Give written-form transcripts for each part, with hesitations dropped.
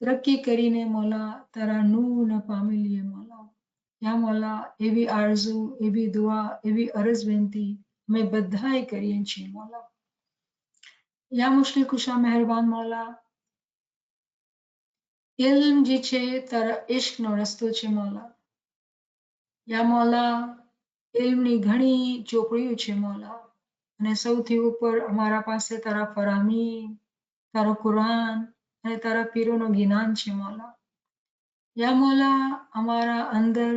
તરક્કી કરીને મોલા તારા નૂરને પામી લઈએ મોલા. યા મોલા એવી આરઝુ, એવી દુઆ, એવી અરજ વિનતી અમે બધાએ કરીએ છીએ મોલા. યા મુશ્કિલ કુશા મહેરબાન મોલા, ઇલ્મ જે છે તારા ઇશ્કનો રસ્તો છે મોલા. યા મોલા ઇલ્મની ઘણી ચોપડીઓ છે મોલા, અને સૌથી ઉપર અમારા પાસે તારા ફરામીન, તારો કુરાન અને તારા પીરોનો જ્ઞાન છે મોલા. યા મોલા અમારા અંદર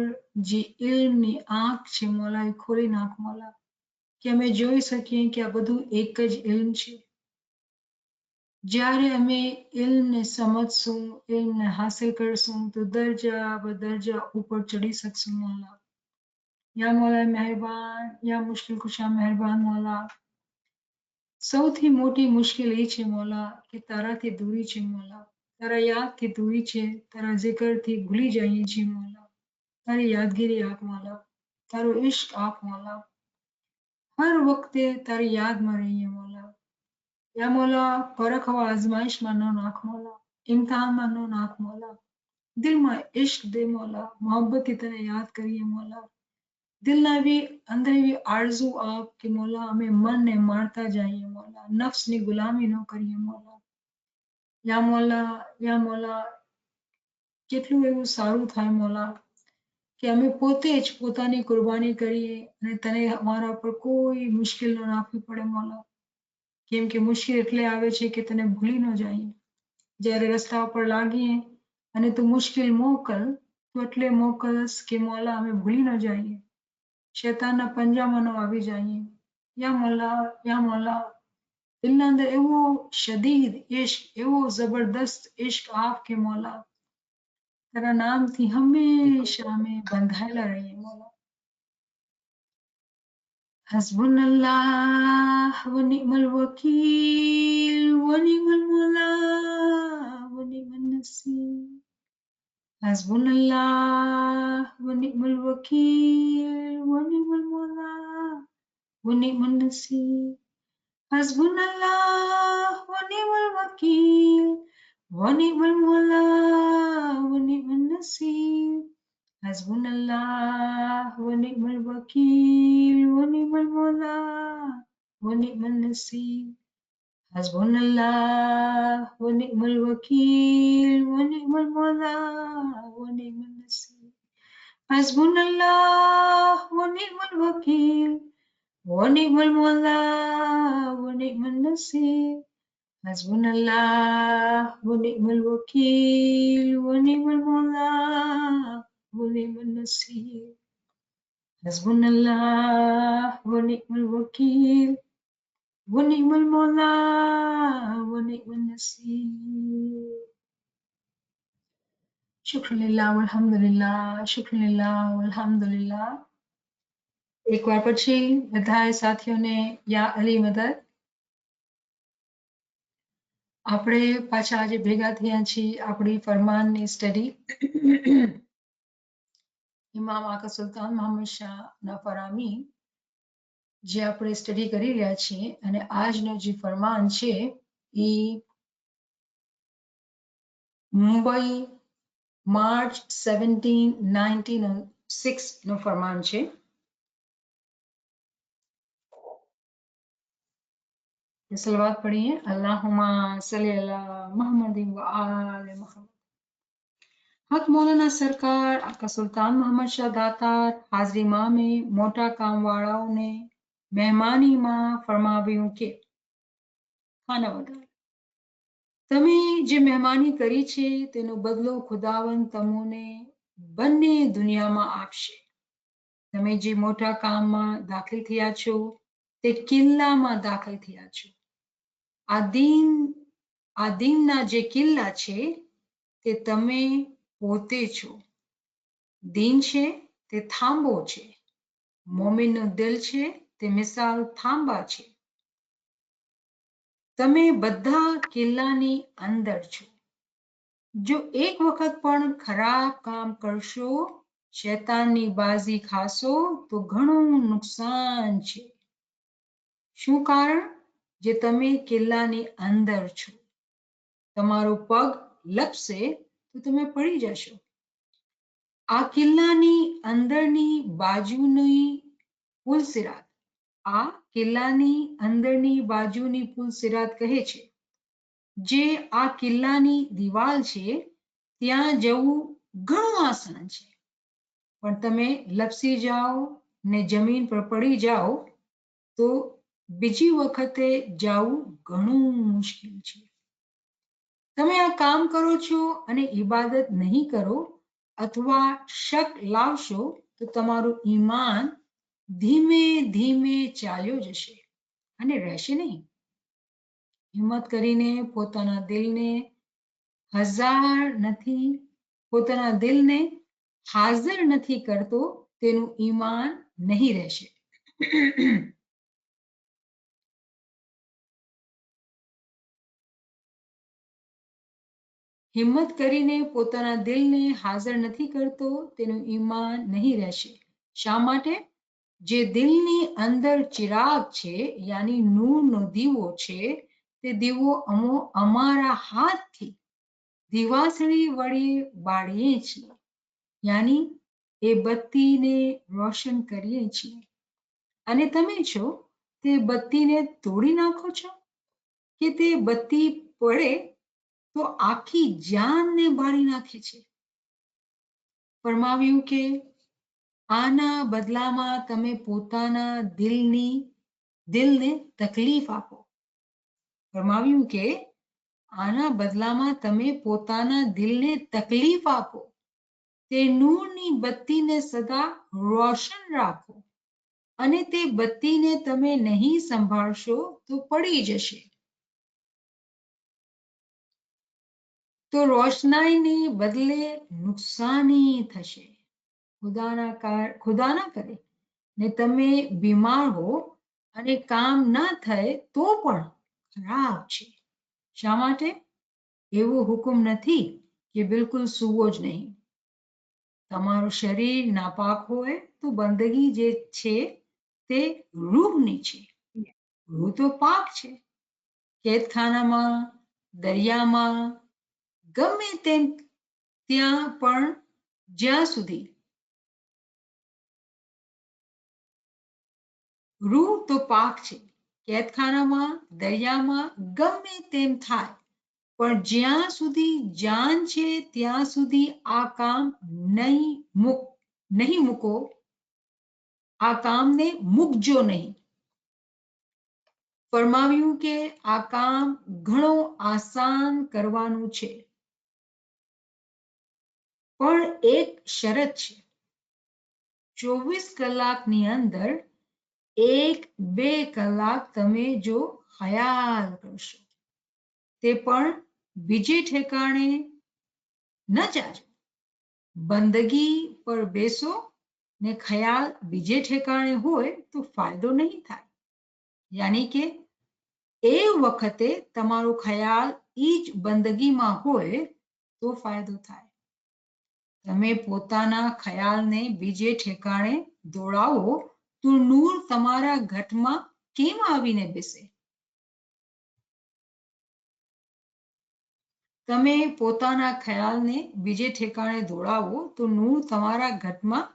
જે ઇલ્મની આંખ છે મોલા એ ખોલી નાખ મોલા, કે અમે જોઈ શકીએ કે આ બધું એક જ ઇલ્મ છે. જ્યારે અમે ઇલ્મને સમજશું, ઇલ્મને હાસિલ કરશું તો દરજા બદરજા ઉપર ચડી શકશું મોલા. યા મોલા મહેરબાન, યા મુશ્કિલ કુશા મહેરબાન મોલા. સૌથી મોટી મુશ્કેલ એ છે મોલા કે તારાથી દૂરી છે મોલા, તારા યાદથી દૂરી છે, તારા જિકરથી ભૂલી જઈએ છીએ મોલા. તારી યાદગીરી આપ મોલા, તારો ઇશ્ક આપ મોલા. હર વખતે તારી યાદમાં રહીએ મોલા. યા મોલા પરખ આઝમાઈશમાં ન નાખ મોલા, ઇમ્તિહાનમાં ન નાખ મોલા. દિલમાં ઇશ્ક દે મોલા, મોહબ્બતથી તને યાદ કરીએ મોલા. દિલના એવી અંદર એવી આરઝુ આપ કે મોલા અમે મનને મારતા જઈએ મોલા, નફ્સની ગુલામી ન કરીએ મોલા. યા મોલા કેટલું એવું સારું થાય મોલા કે અમે પોતે જ પોતાની કુરબાની કરીએ અને તને અમારા પર કોઈ મુશ્કેલ ન નાખવી પડે મોલા. કેમ કે મુશ્કેલ એટલે આવે છે કે તને ભૂલી ન જઈએ. જ્યારે રસ્તા પર લાગીએ અને તું મુશ્કેલ મોકલ તો એટલે મોકલસ કે મોલા અમે ભૂલી ન જઈએ, શૈતાનના પંજામાં ન આવી જઈએ. યા મોલા દિલના અંદર એવો શદીદ ઇશ્ક, એવો જબરદસ્ત ઇશ્ક આપ કે મોલા તારા નામથી હંમેશા અમે બંધાયેલા રહીએ મોલા. હસબુનલ્લાહ વ નિઅમલ વકીલ વ નિઅમલ મૌલા વ નિઅમન નસીર. હસબુનલ્લાહ વ નિઅમલ વકીલ વ નિઅમલ મૌલા વ નિઅમન નસીર. હસબુનલ્લાહ વ નિઅમલ વકીલ વ નિઅમલ મૌલા વ નિઅમન નસીર. હસબુનલ્લાહ વ નિઅમલ વકીલ વ નિઅમલ મૌલા વ નિઅમન નસીર. હસબુનલ્લાહ વ નિઅમલ વકીલ વ નિઅમલ મૌલા વ નિઅમન નસીર. હસબુનલ્લાહ વ નિઅમલ વકીલ વ નિઅમલ મૌલા વ નિઅમન નસીર. હસબુનલ્લાહ વ નિઅમલ વકીલ વ નિઅમલ મૌલા વ નિઅમન નસીર. હસબુનલ્લાહ વ નિઅમલ વકીલ વ નિઅમલ મૌલા વ નિઅમન નસીર. શુક્રિલ્લાહ વલ્હમ્દુલિલ્લાહ, શુક્રિલ્લાહ વલ્હમ્દુલિલ્લાહ. એકવાર પછી બધાએ સાથીઓને યા અલી મદદ. આપણે પાછા આજે ભેગા થયા છીએ આપણી ફરમાનની સ્ટડી ઇમામ આકા સુલતાન મોહમ્મદ શાહના ફરામી જે આપણે સ્ટડી કરી રહ્યા છીએ, અને આજનો જે ફરમાન છે એ મુંબઈ માર્ચ 17, 1906 નો ફરમાન છે. સલવાત પढ़िए अल्लाहुम्मा सल्ली अला मुहम्मदिन व आले मुहम्मद. हक मौलाना सरकार आका सुल्तान मोहम्मद शाह दातार હાજરીમાં में મોટા કામવાળાઓને મહેમાનીમાં ફરમાવ્યું કે ખાના વગાડ. તમે જે મહેમાની કરી છે તેનો બદલો ખુદાવંદ તમને બંને દુનિયામાં આપશે. તમે જે મોટા કામમાં દાખલ થયા છો તે કિલ્લામાં દાખલ થયા છો. આ દીનના જે કિલ્લા છે તે તમે પોતે છો. દીન છે તે થાંભો છે, મોમિનનું દિલ છે તે મિસાલ થાંભા છે. તમે બધા કિલ્લાની અંદર છો. જો એક વખત પણ ખરાબ કામ કરશો, શૈતાનની બાજી ખાશો તો ઘણું નુકસાન છે. શું કારણ? જે તમે કિલ્લાની અંદર છો. તમારો પગ લપસે તો તમે પડી જશો. આ કિલ્લાની અંદરની બાજુની પુલસિરાત, આ કિલ્લાની અંદરની બાજુની પુલસિરાત કહે છે, જે આ કિલ્લાની દિવાલ છે ત્યાં જવું ઘણું આસાન છે, પણ તમે લપસી જાઓ ને જમીન પર પડી જાઓ તો બીજી વખતે જવું ઘણું મુશ્કેલ છે. તમે આ કામ કરો છો અને ઇબાદત નહીં કરો અથવા શક લાવશો તો તમારું ઈમાન ધીમે ધીમે ચાલ્યો જશે અને રહેશે નહીં. હિંમત કરીને પોતાના દિલને હાજર નથી કરતો તેનું ઈમાન નહીં રહેશે. હિંમત કરીને પોતાના દિલને હાજર નથી કરતો તેનું ઈમાન નહીં રહેશે. શા માટે? જે દિલની અંદર ચિરાગ છે, યાની નૂરનો દીવો છે, તે દીવો અમારા હાથથી દિવાસળી વડે બાળીએ છીએ, યાની એ બત્તીને રોશન કરીએ છીએ. અને તમે છો તે બત્તીને તોડી નાખો છો કે તે બત્તી પડે તો આખી જાનને બાળી નાખે છે. ફરમાવ્યું કે આના બદલામાં તમે પોતાના દિલને તકલીફ આપો. ફરમાવ્યું કે આના બદલામાં તમે પોતાના દિલને તકલીફ આપો, તે નૂરની બત્તીને સદા રોશન રાખો, અને તે બત્તીને તમે નહીં સંભાળશો તો પડી જશે. તો રોશનાઈને બદલે નુકસાની થશે. ખુદા ના કરે ને તમે બીમાર હો અને કામ ના થાય તો પણ ખરાબ છે. શા માટે? એવો હુકમ નથી કે બિલકુલ સૂવો જ નહીં. તમારું શરીર નાપાક હોય તો બંદગી જે છે તે રૂહની છે. રૂહ તો પાક છે. કેદખાનામાં, દરિયામાં, ગમે તેમ ત્યાં પણ જ્યાં સુધી રૂહ તો પાક છે. કેદખાનામાં, દરિયામાં ગમે તેમ થાય, પણ જ્યાં સુધી જાન છે ત્યાં સુધી આ કામ નહીં મૂકો, આ કામને મૂકજો નહીં. ફરમાવ્યું કે આ કામ ઘણો આસાન કરવાનું છે, પણ એક શરત છે. 24 કલાકની અંદર 1-2 કલાક તમે જો ખયાલ કરશો, તે પણ બીજે ઠેકાણે ન જાજો. બંદગી પર બેસો ને ખ્યાલ બીજે ઠેકાણે હોય તો ફાયદો નહીં થાય. યાની કે એ વખતે તમારો ખ્યાલ ઈ જ બંદગીમાં હોય તો ફાયદો થાય. તમે પોતાના ખ્યાલને બીજે ઠેકાણે દોડાવો તો નૂર તમારા ઘટમાં કેમ આવીને બેસે? તમે પોતાના ખ્યાલને બીજે ઠેકાણે દોડાવો તો નૂર તમારા ઘટમાં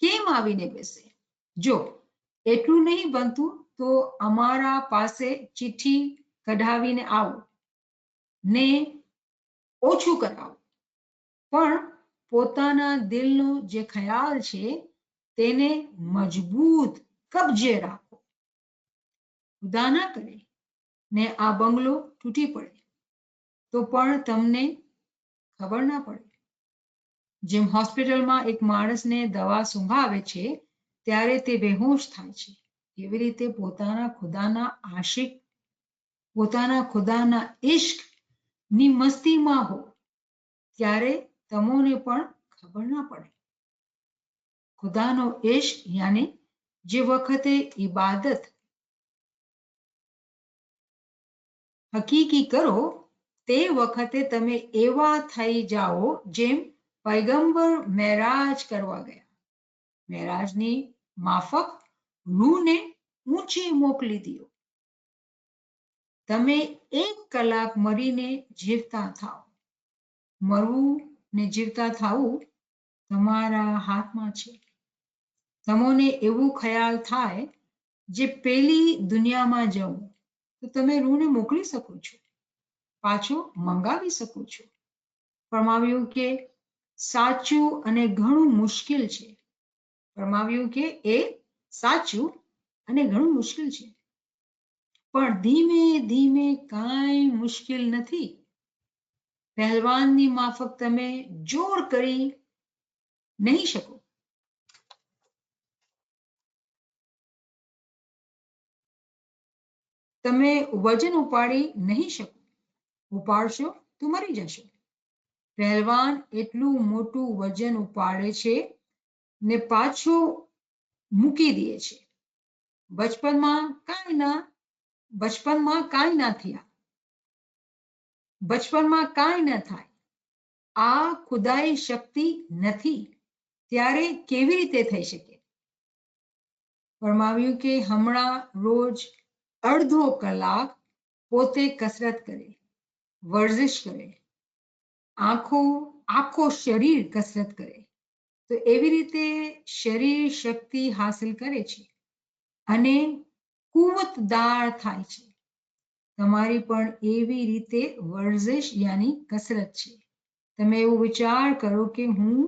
કેમ આવીને બેસે? જો એટલું નહીં બનતું તો અમારા પાસે ચિઠ્ઠી કઢાવીને આવો ને ઓછું કરાવો, પણ પોતાના દિલનો જે ખ્યાલ છે તેને મજબૂત કબજે રાખો. ખુદા ના કરે ને આ બંગલો તૂટી પડે તો પણ તમને ખબર ના પડે. જેમ હોસ્પિટલમાં એક માણસને દવા સૂંઘાવે છે ત્યારે તે બેહોશ થાય છે, એવી રીતે પોતાના ખુદાના ઇશ્કની મસ્તીમાં હો ત્યારે તમોને પણ ખબર ના પડે. ખુદાનો ઇશ્ક યાની જે વખતે ઇબાદત હકીકી કરો તે વખતે તમે એવા થઈ જાઓ જેમ પૈગંબર મેરાજ કરવા ગયા. મેરાજની માફક રૂહને ઊંચે મોકલી દીધો. તમે 1 કલાક મરીને જીવતા થાઓ. મરવું ને જીવતા થવું તમારા હાથમાં છે. તમને એવું ખ્યાલ થાય જે પેલી દુનિયામાં જવું તો તમે રૂને મોકલી શકો છો, પાછો મંગાવી શકો છો. ફરમાવ્યું કે સાચું અને ઘણું મુશ્કેલ છે. ફરમાવ્યું કે એ સાચું અને ઘણું મુશ્કેલ છે, પણ ધીમે ધીમે કાંઈ મુશ્કેલ નથી. પહેલવાનની માફક તમે જોર કરી નહીં શકો. તમે વજન ઉપાડી નહીં શકો. ઉપાડશો તો મરી જશો. પહેલવાન એટલું મોટું વજન ઉપાડે છે ને પાછું મૂકી દે છે. બચપનમાં કાંઈ ના થયા. બચપનમાં કાંઈ ન થાય. આ ખુદાઈ શક્તિ નથી, ત્યારે કેવી રીતે થઈ શકે? ફરમાવ્યું કે હમણાં રોજ અડધો કલાક પોતે કસરત કરે, વર્જિશ કરે, આખો શરીર કસરત કરે, તો એવી રીતે શરીર શક્તિ હાસિલ કરે છે અને કુવતદાર થાય છે. તમારી પણ એવી રીતે વર્જિશ યાની કસરત છે. તમે એવો વિચાર કરો કે હું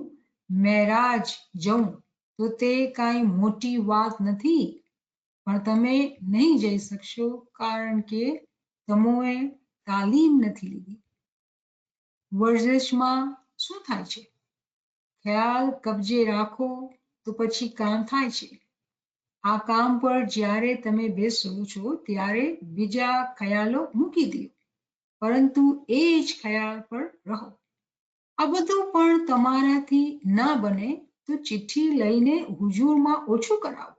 મેરાજ જઉં તો તે કાંઈ મોટી વાત નથી, પણ તમે નહીં જઈ શકશો કારણ કે તમોએ તાલીમ નથી લીધી. વર્જિશમાં શું થાય છે? ખ્યાલ કબજે રાખો તો પછી કામ થાય છે. આ કામ પર જ્યારે તમે બેસો છો ત્યારે બીજા ખ્યાલો મૂકી દો, પરંતુ એ જ ખ્યાલ પર રહો. આ બધું પણ તમારાથી ના બને તો ચિઠ્ઠી લઈને હુજૂરમાં ઓછું કરાવો.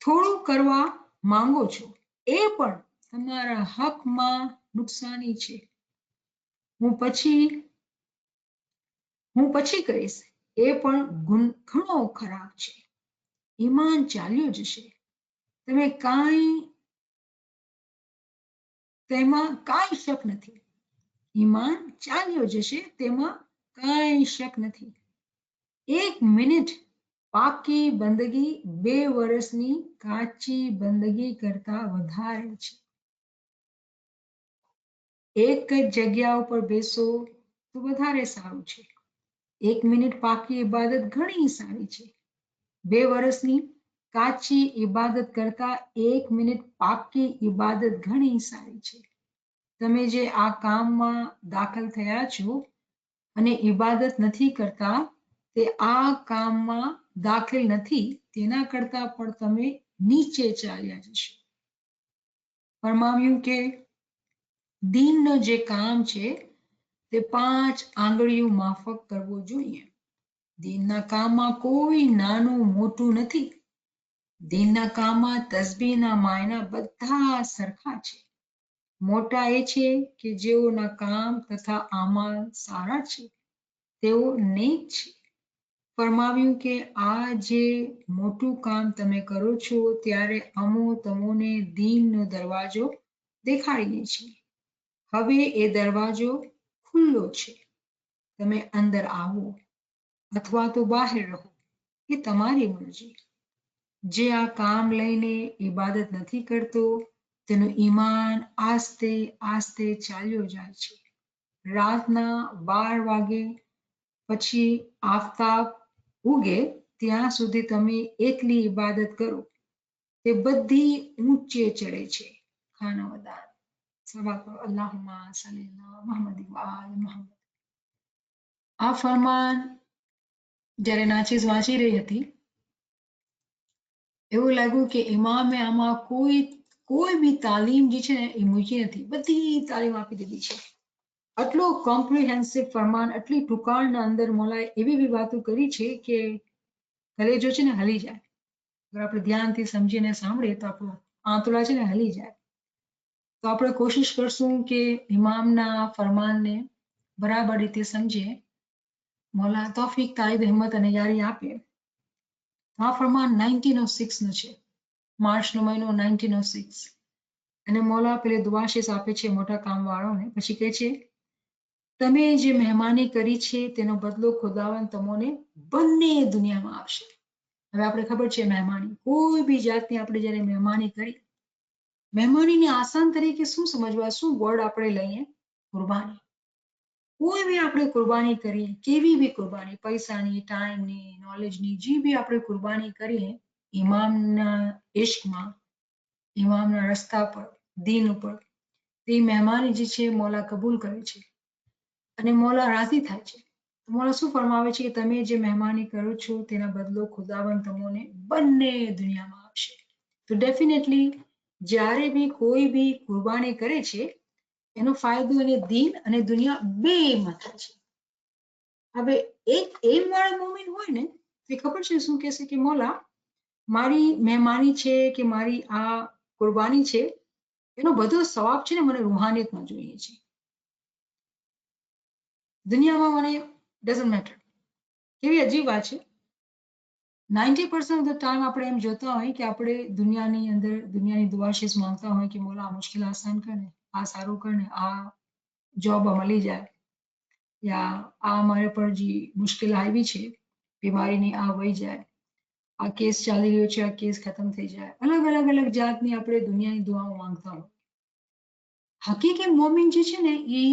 થોડું કરવા માંગો છો એ પણ તમારા હકમાં નુકસાની છે. હું પછી કહીશ, એ પણ ઘણો ખરાબ છે. ઈમાન ચાલ્યો જશે. તેમાં કાંઈ શક નથી. ઈમાન ચાલ્યો જશે, તેમાં કાંઈ શક નથી. 1 મિનિટ પાકી બંદગી 2 વર્ષની કાચી બંદગી કરતા વધારે છે. એક જ જગ્યા ઉપર બેસો તો વધારે સારું છે. 1 મિનિટ પાકી ઇબાદત ઘણી સારી છે. 2 વર્ષની કાચી ઇબાદત કરતા 1 મિનિટ પાકી ઇબાદત ઘણી સારી છે. તમે જે આ કામમાં દાખલ થયા છો અને ઇબાદત નથી કરતા, તે આ કામમાં દાખલ નથી તેના કરતા પણ તમે નીચે ચાલ્યા જશો. ફરમાવ્યું કે દીનનો જે કામ છે તે 5 આંગળીઓ માફક કરવો જોઈએ. દીનના કામમાં કોઈ નાનું મોટું નથી. દીનના કામમાં તસ્બીહના માયના બધા સરખા છે. મોટા એ છે કે જેઓના કામ તથા અમાલ સારા છે, તેઓ નેક છે. ફરમાવ્યું કે આ જે મોટું કામ તમે કરો છો ત્યારે અમો તમોને દીનનો દરવાજો દેખાડીએ છીએ. હવે એ દરવાજો ખુલ્લો છે. તમે અંદર આવો અથવા તો બહાર રહો, એ તમારી મરજી. જે આ કામ લઈને ઇબાદત નથી કરતો તેનું ઈમાન આસ્તે આસ્તે ચાલ્યો જાય છે. રાતના 12 વાગે પછી આફતાબ ઉગે ત્યાં સુધી તમે એટલી ઇબાદત કરો, તે બધી ઊંચે ચડે છે. ખાના વદાન અલ્લાહુમ્મા સલ્લી અલા મુહમ્મદ વ આલ મુહમ્મદ. આ ફરમાન જ્યારે નાચીઝ વાંચી રહી હતી, એવું લાગ્યું કે ઇમામે આમાં કોઈ બી તાલીમ જે છે ને એ મૂકી નથી. બધી તાલીમ આપી દીધી છે. આટલો કોમ્પ્રિહેન્સિવ ફરમાન, આટલી ટૂંકાણના અંદર મોલાએ એવી વાતો કરી છે કે કલેજો છે ને હલી જાય. અગર આપણે ધ્યાનથી સમજીને સાંભળીએ તો આપણું આંતરડા છે ને હલી જાય. તો આપણે કોશિશ કરશું કે ઇમામના ફરમાનને બરાબર રીતે સમજીએ. મોલા તૌફીક તાઈબ હિંમત અને યારી આપે. આ ફરમાન 1906 નું છે. માર્ચનો મહિનો 1906. અને મોલા પેલે દુઆશીષ આપે છે મોટા કામવાળોને. પછી કહે છે, તમે જે મહેમાની કરી છે તેનો બદલો ખુદાવંદ તમને બંને દુનિયામાં આપશે. હવે આપણે ખબર છે મહેમાની, કોઈ બી જાતની આપણે જ્યારે મહેમાની કરી, મહેમાનીને આસાન તરીકે શું સમજવા, શું વર્ડ આપણે લઈએ? કુરબાની. કોઈ બી આપણે કુરબાની કરીએ, કેવી બી કુરબાની, પૈસાની, ટાઈમની, નોલેજની, જે બી આપણે કુરબાની કરીએ ઇમામના ઇશ્કમાં, ઇમામના રસ્તા પર, દીન ઉપર, તે મહેમાની જે છે મોલા કબૂલ કરે છે અને મોલા રાજી થાય છે. મોલા શું ફરમાવે છે કે તમે જે મહેમાની કરો છો તેના બદલો ખુદાવંદ તમને બંને દુનિયામાં આપશે. તો ડેફિનેટલી જ્યારે બી કોઈ બી કુરબાની કરે છે એનો ફાયદો એને દીન અને દુનિયા બેમાં થાય છે. હવે એક એમ વાળા મોમિન હોય ને તે ખબર છે શું કહેશે કે મોલા મારી મહેમાની છે કે મારી આ કુરબાની છે એનો બધો સવાબ છે ને મને રૂહાનિયતમાં જોઈએ છે. દુનિયામાં મને ડઝન્ટ મેટર. કેવી અજીબ વાત છે. 90% ઓફ ધ ટાઈમ આપણે એમ જોતા હોય કે આપણે દુનિયાની અંદર દુનિયાની દુઆશીષ માંગતા હોય કે મોલા આ મુશ્કેલ આસાન કરને, આ સારું કરને, આ જોબ મળી જાય, યા આ મારે પર જે મુશ્કેલ આવી છે બીમારીની આ વહી જાય, આ કેસ ચાલી રહ્યો છે આ કેસ ખતમ થઈ જાય, અલગ અલગ અલગ જાતની આપણે દુનિયાની દુઆઓ માંગતા હોય. હકીકી મોમિન જે છે ને એ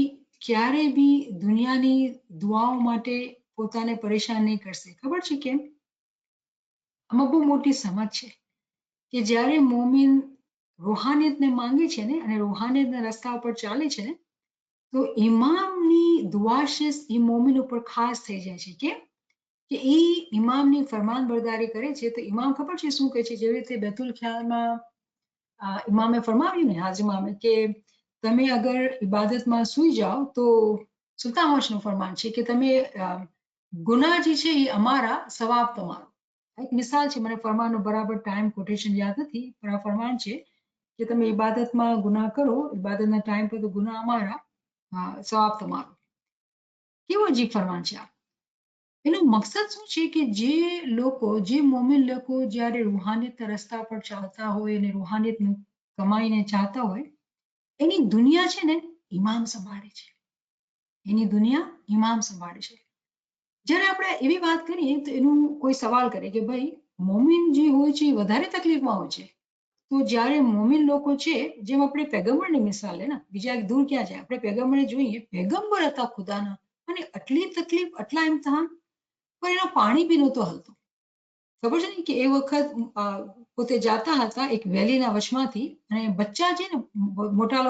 ક્યારે બી દુનિયાની દુઆઓ માટે પોતાને પરેશાન નહીં કરશે. ખબર છે કેમ? આમાં બહુ મોટી સમજ છે કે જ્યારે મોમિન રૂહાનિયતને માંગે છે ને અને રૂહાનિયતના રસ્તા ઉપર ચાલે છે ને તો ઇમામની દુઆશીષ એ મોમિન ઉપર ખાસ થઈ જાય છે. કેમ? કે એ ઇમામની ફરમાનબરદારી કરે છે તો ઇમામ ખબર છે શું કહે છે? જેવી રીતે બેતુલ ખ્યાલમાં ઇમામે ફરમાવ્યું ને હાજી ઇમામે કે તમે અગર ઇબાદતમાં સૂઈ જાઓ તો સુલતાન હોશનું ફરમાન છે કે તમે ગુનાહ જે છે એ અમારા, સવાબ તમારો. એક મિસાલ છે, મને ફરમાનનો બરાબર ટાઈમ કોટેશન યાદ નથી પણ આ ફરમાન છે કે તમે ઇબાદતમાં ગુનાહ કરો, ઇબાદતના ટાઈમ પર તો ગુનાહ અમારા, સવાબ તમારો. કેવું અજીબ ફરમાન છે આ. એનો મકસદ શું છે કે જે લોકો, જે મોમિન લોકો જ્યારે રૂહાનિયતના રસ્તા પર ચાલતા હોય અને રૂહાનિયત કમાઈને ચાહતા હોય એની દુનિયા છે ને ઇમામ સંભાળે છે. એની દુનિયા ઇમામ સંભાળે છે. જ્યારે આપણે એવી વાત કરીએ તો એનું કોઈ સવાલ કરે કે ભાઈ મોમિન જે હોય છે એ વધારે તકલીફમાં હોય છે. તો જ્યારે મોમિન લોકો છે, જેમ આપણે પેગમ્બરની મિસાલ લે ને, બીજા દૂર ક્યાં જાય, આપણે પેગમ્બરને જોઈએ, પેગમ્બર હતા ખુદાના અને આટલી તકલીફ, આટલા ઇમ્તિહાન, પણ એનો પાણી બી નહોતો હલતો. ખબર છે ને કે એ વખત પોતે જાતા હતા એક વેલીના વચમાંથી અને બચ્ચા છે ને મોટા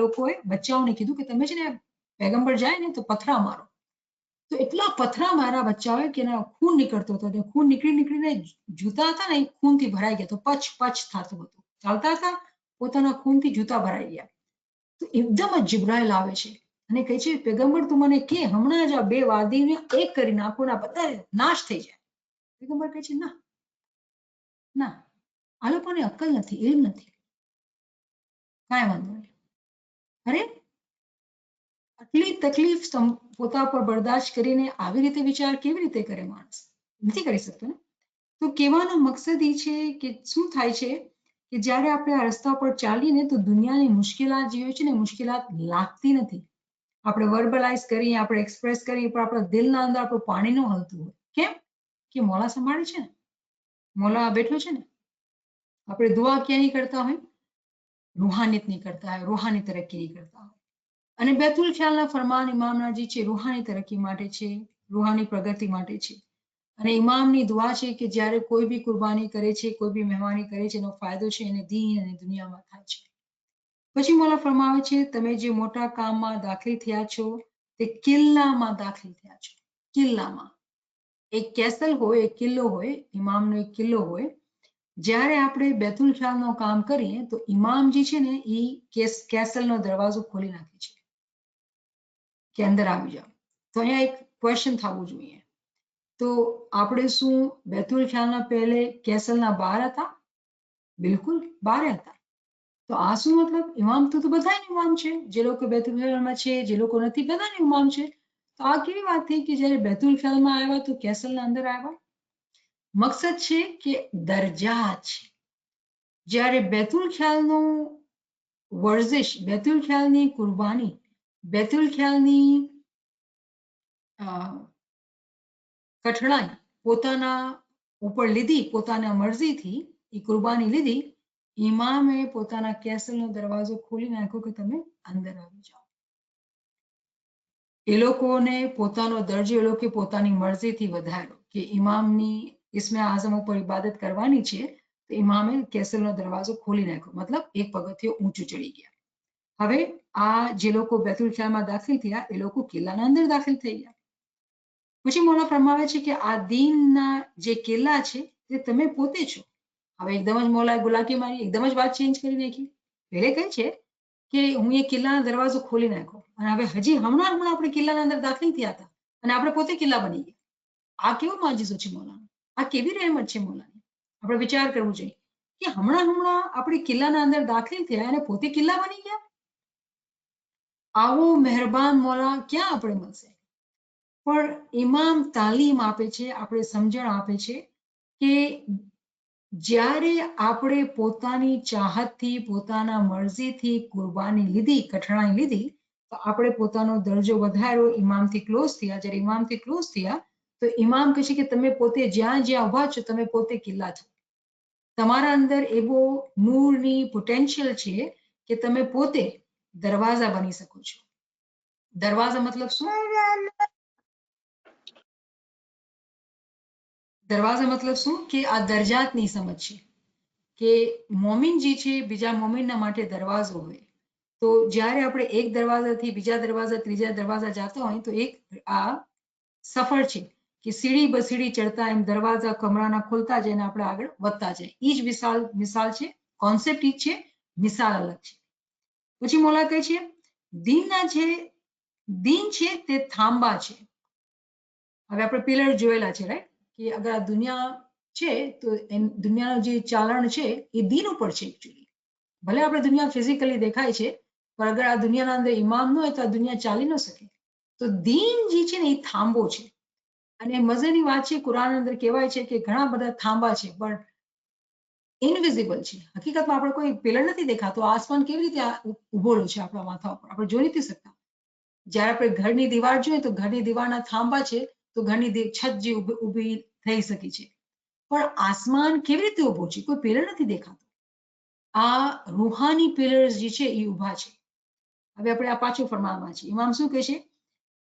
લોકોએ બચ્ચાઓને કીધું કે તમે છે ને પેગમ્બર જાય ને તો પથરા મારો. તો એટલા પથરા માર્યા બચ્ચાઓએ કે એના ખૂન નીકળતો હતો અને ખૂન નીકળીને જૂતા હતા ને એ ખૂનથી ભરાઈ ગયા, તો પચ પચ થતું હતું. ચાલતા હતા પોતાના ખૂનથી જૂતા ભરાઈ ગયા. તો એકદમ જ જિબ્રાઈલ આવે છે અને કહે છે પેગમ્બર તું મને કે હમણાં જ આ બે વાદીને એક કરી નાખો ના બધા નાશ થઈ જાય. પેગમ્બર કહે છે ના ના, આ લોકોને અક્કલ નથી, ઇલ્મ નથી, કાંઈ વાંધો નહીં. અરે આટલી તકલીફ પોતા પર બરદાશ્ત કરીને આવી રીતે વિચાર કેવી રીતે કરે માણસ? નથી કરી શકતો ને. તો કહેવાનો મકસદ એ છે કે શું થાય છે કે જ્યારે આપણે આ રસ્તા પર ચાલીને તો દુનિયાની મુશ્કેલાત જે હોય છે ને મુશ્કેલાત લાગતી નથી. આપણે વર્બલાઇઝ કરીએ, આપણે એક્સપ્રેસ કરીએ પણ આપણા દિલના અંદર આપણું પાણી ન હલતું હોય. કેમ? કે મોલા સંભાળે છે ને, મોલા બેઠો છે ને. આપણે દુઆ ક્યાંની કરતા હોય? રૂહાનિયતની કરતા હોય, રૂહાની તરક્કીની કરતા હોય. અને બેતુલ ખ્યાલના ફરમાન ઇમામના જે છે રૂહાની તરક્કી માટે છે, રૂહાની પ્રગતિ માટે છે. અને ઇમામની દુઆ છે કે જ્યારે કોઈ બી કુરબાની કરે છે, કોઈ બી મહેમાની કરે છે એનો ફાયદો છે એને દીન અને દુનિયામાં થાય છે. પછી મોલા ફરમાવે છે તમે જે મોટા કામમાં દાખલ થયા છો તે કિલ્લામાં દાખલ થયા છો. કિલ્લામાં એક કેસલ હોય, એક કિલ્લો હોય, ઇમામનો એક કિલ્લો હોય. જ્યારે આપણે બેતુલ ખ્યાલનો કામ કરીએ તો ઇમામ જે છે ને એ કેસલનો દરવાજો ખોલી નાખે છે કે અંદર આવી જાઓ. તો અહીંયા એક ક્વેશ્ચન થવું જોઈએ. તો આપણે શું બેતુલ ખ્યાલના પહેલે કેસલના બહાર હતા? બિલકુલ બહાર હતા. તો આ શું મતલબ? ઇમામ તો બધાને ઇમામ છે, જે લોકો બેતુલ ખ્યાલમાં છે, જે લોકો નથી, બધાને ઇમામ છે. તો આ કેવી વાત થઈ કે જ્યારે બેતુલ ખ્યાલમાં આવ્યા તો કેસલના અંદર આવ્યા? મકસદ છે કે દરજા છે. જ્યારે બેતુલ ખ્યાલનો વર્જિશ, બેતુલ ખ્યાલની કુરબાની, બેતુલ ખ્યાલની કઠણાઈ પોતાના ઉપર લીધી, પોતાના મરજીથી એ કુરબાની લીધી. ઇમામે પોતાના કેસલનો દરવાજો ખોલી નાખ્યો કે તમે અંદર આવી જાઓ. એ લોકોને પોતાનો દરજ્જો એ લોકો પોતાની મરજીથી વધાર્યો કે ઇમામની ઇસ્મે આઝમ ઉપર ઇબાદત કરવાની છે, તો ઇમામે કેસલનો દરવાજો ખોલી નાખ્યો, મતલબ એક પગથિયું ઊંચું ચડી ગયા. હવે આ જે લોકો બેતુલ ખ્યાલમાં દાખલ થયા એ લોકો કિલ્લાના અંદર દાખલ થઈ ગયા. પછી મૌલા ફરમાવે છે કે આ દીનના જે કિલ્લા છે તે તમે પોતે છો. હવે એકદમ જ મૌલાએ ગુલાકી મારી, એકદમ જ વાત ચેન્જ કરી નાખી. પહેલે કહે છે કે હું એ કિલ્લાનો દરવાજો ખોલી નાખ્યો અને હવે હજી હમણાં આપણે કિલ્લાના અંદર દાખલ થયા હતા અને આપણે પોતે કિલ્લા બની ગયા. આ કેવો માજીઝો છે મૌલાનો, આ કેવી રહેમત છે મૌલાની. આપણે વિચાર કરવું જોઈએ કે હમણાં આપણે કિલ્લાના અંદર દાખલ થયા અને પોતે કિલ્લા બની ગયા. આવો મહેરબાન મૌલા ક્યાં આપણે મળશે? પણ ઇમામ તાલીમ આપે છે, આપણે સમજણ આપે છે કે જ્યારે આપણે પોતાની ચાહતથી, પોતાના મરજીથી કુરબાની લીધી, કઠણાઈ લીધી, તો આપણે પોતાનો દરજ્જો વધાર્યો, ઇમામથી ક્લોઝ થયા. જ્યારે ઇમામથી ક્લોઝ થયા તો ઇમામ કહે છે કે તમે પોતે જ્યાં જ્યાં ઉભા છો તમે પોતે કિલ્લા છો. તમારા અંદર એવો નૂરની પોટેન્શિયલ છે કે તમે પોતે દરવાજા બની શકો છો. દરવાજા મતલબ શું? દરવાજા મતલબ શું કે આ દરજાતની સમજ છે કે મોમિન જે છે બીજા મોમિનના માટે દરવાજો હોય. તો જ્યારે આપણે એક દરવાજાથી બીજા દરવાજા, ત્રીજા દરવાજા જતા હોય તો એક આ સફર છે કે સીડી બસીડી ચડતા એમ દરવાજા કમરાના ખોલતા જઈને આપણે આગળ વધતા જાય. એ જ મિસાલ છે, કોન્સેપ્ટ ઈ જ છે, મિસાલ અલગ છે. પછી મૌલા કહે છે દીન છે તે થાંબા છે. હવે આપણે પિલર જોયેલા છે, રાઈટ, કે અગર આ દુનિયા છે તો દુનિયાનું જે ચાલણ છે એ દીન ઉપર છે એકચ્યુઅલી. ભલે આપણે દુનિયા ફિઝિકલી દેખાય છે પણ અગર આ દુનિયાના અંદર ઇમામ ન હોય તો આ દુનિયા ચાલી ન શકે. તો દીન જે છે ને એ થાંબો છે. અને મજાની વાત છે, કુરાન અંદર કહેવાય છે કે ઘણા બધા થાંબા છે પણ ઇનવિઝિબલ છે. હકીકતમાં આપણે કોઈ પિલર નથી દેખાતો. આસમાન કેવી રીતે ઉભો છે આપણા માથા ઉપર, આપણે જોઈ નથી શકતા. જ્યારે આપણે ઘરની દીવાલ જોઈએ તો ઘરની દીવાલના થાંબા છે તો ઘરની છત જે ઊભી થઈ શકે છે, પણ આસમાન કેવી રીતે ઊભો છે? કોઈ પિલર નથી દેખાતો. આ રૂહાની પિલર્સ જે છે એ ઊભા છે. હવે આપણે આ પાછું ફરમાનમાં છે. ઇમામ શું કહે છે?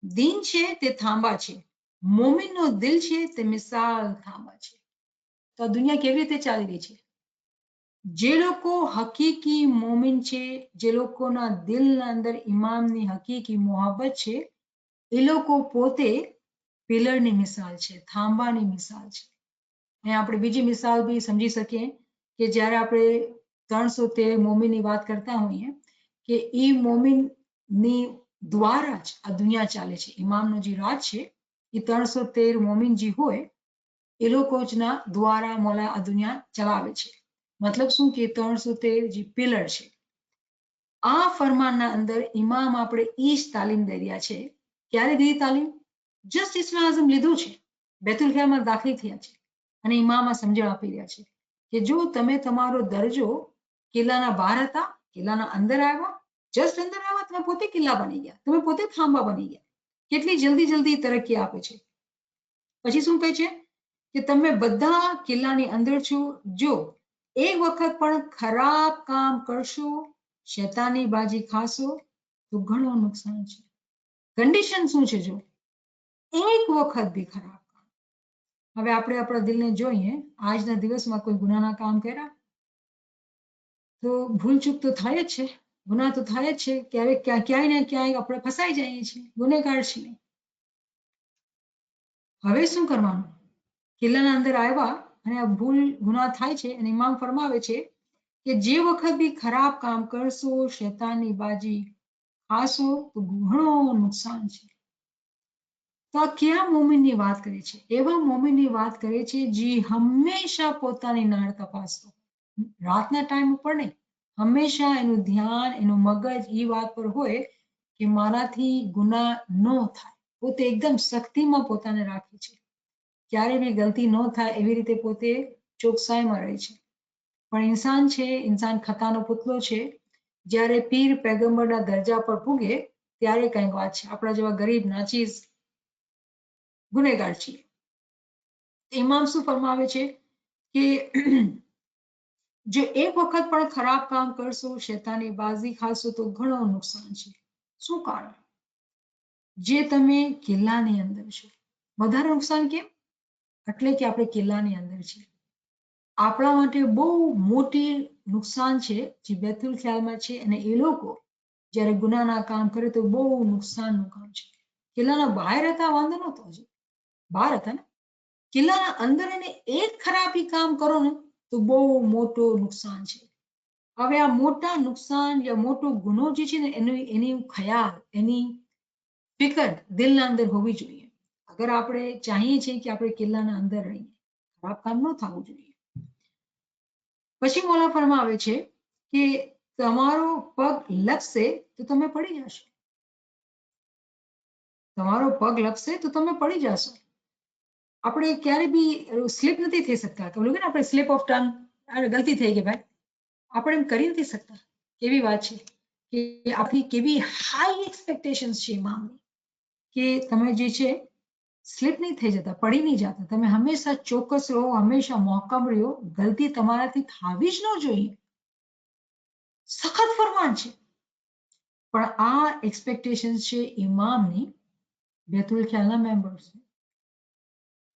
દીન છે તે થાંબા છે, મોમિનનો દિલ છે તે મિસાલ થાંબા છે. તો આ દુનિયા કેવી રીતે ચાલી રહી છે? જે લોકો હકીકી મોમિન છે, જે લોકોના દિલના અંદર ઇમામની હકીકી મોહબ્બત છે, એ લોકો પોતે પિલરની મિસાલ છે, થાંબાની મિસાલ છે. અને આપણે બીજી મિસાલ બી સમજી શકીએ કે જ્યારે આપણે 313 મોમિનની વાત કરતા હોઈએ કે એ મોમિનની દ્વારા જ આ દુનિયા ચાલે છે. ઇમામનો જે રાજ છે એ 313 મોમિન જે હોય એ લોકો જના દ્વારા મૌલા આ દુનિયા ચલાવે છે. મતલબ શું કે 313 જે પિલર છે. આ ફરમાનના અંદર ઇમામ આપણે ઈ જ તાલીમ દઈ રહ્યા છે. ક્યારે દીધી તાલીમ? જસ્ટ ઇસ્મે આઝમ લીધું છે, બેતુલ ખ્યાલમાં દાખલ થયા છે અને ઇમામ આ સમજણ આપી રહ્યા છે કે જો તમે તમારો દરજ્જો કિલ્લાના બહાર હતા, કિલ્લાના અંદર આવ્યા, જસ્ટ અંદર આવ્યા, તમે પોતે કિલ્લા બની ગયા, તમે પોતે થાંબા બની ગયા. કેટલી જલ્દી તરક્કી આપે છે. પછી શું કહે છે કે તમે બધા કિલ્લાની અંદર છો, જો એક વખત પણ ખરાબ કામ કરશો, શૈતાની બાજી ખાશો તો ઘણું નુકસાન છે. કન્ડિશન શું છે? જો એક વખત બી ખરાબ કામ. હવે આપણે આપણા દિલને જોઈએ, આજના દિવસમાં કોઈ ગુનાના કામ કર્યા તો ભૂલચૂક તો થાય જ છે, ગુના તો થાય જ છે. ક્યાંય ને ક્યાંય આપણે ફસાઈ જઈએ છીએ, ગુનેગાર છીએ. હવે શું કરવાનું? કિલ્લાના અંદર આવ્યા અને આ ભૂલ ગુના થાય છે અને ઇમામ ફરમાવે છે કે જે વખત બી ખરાબ કામ કરશો, શૈતાનની બાજી ખાશો તો ઘણું નુકસાન છે. તો આ કયા મોમિનની વાત કરે છે? એવા મોમિનની વાત કરે છે જે હંમેશા પોતાની નાળ તપાસતો, રાતના ટાઈમ ઉપર નહીં, હંમેશા એનું ધ્યાન, એનું મગજ એ વાત પર હોય કે મારાથી ગુના ન થાય. પોતે એકદમ સખ્તીમાં પોતાને રાખે છે, ક્યારે બી ગલતી ન થાય એવી રીતે પોતે ચોકસાઈમાં રહે છે. પણ ઇન્સાન છે, ઇન્સાન ખતાનો પુતલો છે. જ્યારે પીર પૈગંબરના દરજા પર પૂગે ત્યારે કંઈક વાત છે. આપણા જેવા ગરીબ નાચીસ ગુનેગાર છીએ. ઇમામ શું ફરમાવે છે કે જો એક વખત પણ ખરાબ કામ કરશો, શૈતાની બાજી ખાશો તો ઘણું નુકસાન છે. શું કારણ? જે તમે કિલ્લાની અંદર છો. વધારે નુકસાન કેમ? એટલે કે આપણે કિલ્લાની અંદર છીએ. આપણા માટે બહુ મોટી નુકસાન છે જે બેતુલ ખ્યાલમાં છે, અને એ લોકો જ્યારે ગુનાના કામ કરે તો બહુ નુકસાનનું કામ છે. કિલ્લાના બહાર હતા વાંધો નહોતો, હજી બહાર હતા ને. કિલ્લાના અંદર એને એક ખરાબી કામ કરો ને તો બહુ મોટો નુકસાન છે. હવે આ મોટા નુકસાન યા મોટો ગુનો જે છે ને એની ખ્યાલ, એની ફિકર દિલના અંદર હોવી જોઈએ. અગર આપણે ચાહીએ છીએ કે આપણે કિલ્લાના અંદર રહીએ, ખરાબ કામ ન થવું જોઈએ. પછી મોલા ફરમાવે છે કે તમારો પગ લપસે તો તમે પડી જશો. તમારો પગ લપસે તો તમે પડી જશો. આપણે ક્યારે બી સ્લીપ નથી થઈ શકતા. તો બોલું કે આપણે સ્લીપ ઓફ ટંગ, ગલતી થઈ ગઈ ભાઈ, આપણે એમ કરી નથી શકતા. કેવી વાત છે કે આપણી કેવી હાઈ એક્સપેક્ટેશન્સ છે ઇમામની, કે તમે જે છે સ્લીપ નહીં થઈ જતા, પડી નહીં જતા. તમે હંમેશા ચોક્કસ રહો, હંમેશા મોહકમ રહો. ગલતી તમારાથી થવી જ ન જોઈએ. સખત ફરમાન છે. પણ આ એક્સપેક્ટેશન છે ઇમામની બેતુલ ખ્યાલના મેમ્બર્સ.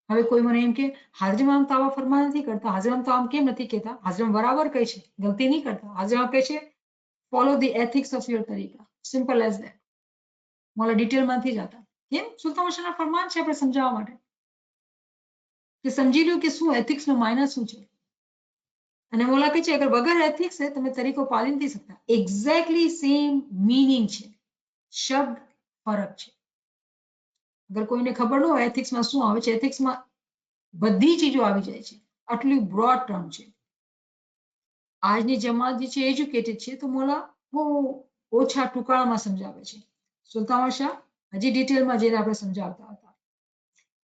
હવે કોઈ મને એમ કે હાજરી ઇમામ તો આવા ફરમાન નથી કરતા, હાજર ઇમામ તો આમ કેમ નથી કહેતા? હાજર ઇમામ બરાબર કહે છે, ગલતી નહીં કરતા. હાજર ઇમામ કહે છે follow the ethics of your તરીકા, સિમ્પલ એઝ ધેટ. મોલા ડિટેલમાં નથી જતા. કેમ? સુલતાન બાદશાહના ફરમાન છે આપણે સમજાવવા માટે, કે સમજી લો કે શું એથિક્સનો માયના શું છે. અને મોલા કહે છે અગર વગર એથિક્સ છે તમે તરીકો પાળી નથી શકતા. એક્ઝેક્ટલી સેમ મીનિંગ છે, શબ્દ ફરક છે. અગર કોઈને ખબર ન હોય એથિક્સમાં શું આવે છે, એથિક્સમાં બધી ચીજો આવી જાય છે. આટલી બ્રોડ ટર્મ છે. આજની જમાત જે છે એજ્યુકેટેડ છે, તો મોલા બહુ ઓછા ટુકડામાં સમજાવે છે. સુલતાન બાદશાહ હજી ડિટેલમાં જઈને આપણે સમજાવતા હતા.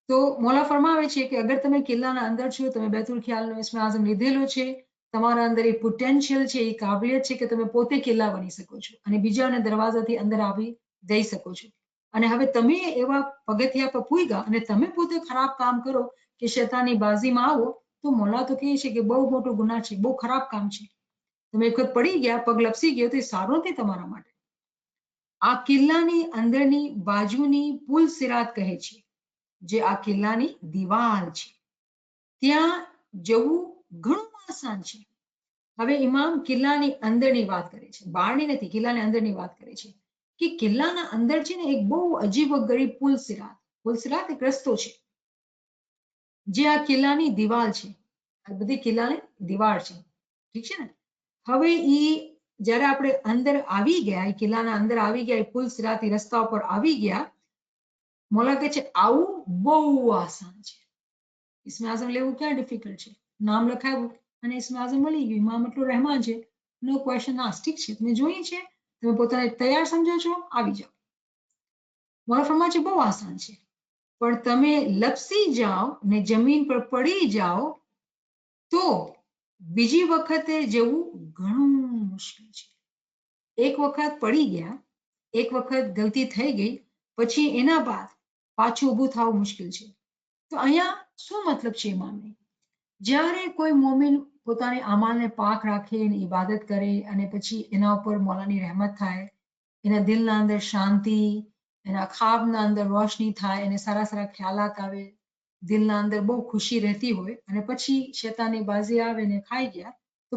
તો મોલા ફરમાવે છે કે અગર તમે કિલ્લાના અંદર છો, તમે બેતુલ ખ્યાલનો ઇસ્મે આઝમ લીધેલો છે, તમારા અંદર એ પોટેન્શિયલ છે, એ કાબિલિયત છે કે તમે પોતે કિલ્લા બની શકો છો અને બીજાને દરવાજાથી અંદર આવી જઈ શકો છો. અને હવે તમે એવા પગથિયા પર પૂગ્યા અને તમે પોતે ખરાબ કામ કરો કે શૈતાની બાજીમાં આવો, તો મોલા તો કહે છે કે બહુ મોટો ગુનાહ છે, બહુ ખરાબ કામ છે. તમે એક વખત પડી ગયા, પગ લપસી ગયો તો એ સારું નથી તમારા માટે. આ કિલ્લાની અંદરની બાજુની પુલ સિરાત કહે છે, જે આ કિલ્લાની દિવાલ છે, ત્યાં જવું ઘણું આસાન છે. હવે ઇમામ કિલ્લાની અંદરની વાત કરે છે, બહારની નથી, કિલ્લાની અંદરની વાત કરે છે કે કિલ્લાના અંદર છે ને એક બહુ અજીબો ગરીબ પુલ સિરાત એક રસ્તો છે, જે આ કિલ્લાની દિવાલ છે. આ બધી કિલ્લાની દિવાળ છે, ઠીક છે ને. હવે જ્યારે આપણે અંદર આવી ગયા, એ કિલ્લાના અંદર આવી ગયા, પુલ સિરાતી રસ્તા ઉપર આવી ગયા, મોલા કહે છે આવું બહુ આસાન છે. ઇસ્મે આઝમ લેવું ક્યાં ડિફિકલ્ટ છે? નામ લખાવ્યું અને ઇસ્મે આઝમ મળી ગયું. ઇમામ એટલું રહેમાન છે, નો ક્વેશ્ચન આસ્ક. ઠીક છે, તમે જોઈએ છે, તમે પોતાને તૈયાર સમજો છો, આવી જાઓ. મોલા ફરમાન છે બહુ આસાન છે, પણ તમે લપસી જાઓ ને જમીન પર પડી જાઓ તો બીજી વખતે જવું ઘણું મુશ્કેલ છે. એક વખત પડી ગયા, એક વખત ગલતી થઈ ગઈ, પછી એના બાદ પાછું ઊભું થવું મુશ્કેલ છે. તો અહીંયા શું મતલબ છે ઇમામને? જ્યારે કોઈ મોમિન પોતાની અમાલને પાક રાખે અને ઇબાદત કરે અને પછી એના ઉપર મોલાની રહેમત થાય, એના દિલના અંદર શાંતિ, એના ખ્વાબના અંદર રોશની થાય, એને સારા સારા ખ્યાલાત આવે, દિલના અંદર બહુ ખુશી રહેતી હોય, અને પછી શૈતાની બાજી આવે ને ખાઈ ગયા તો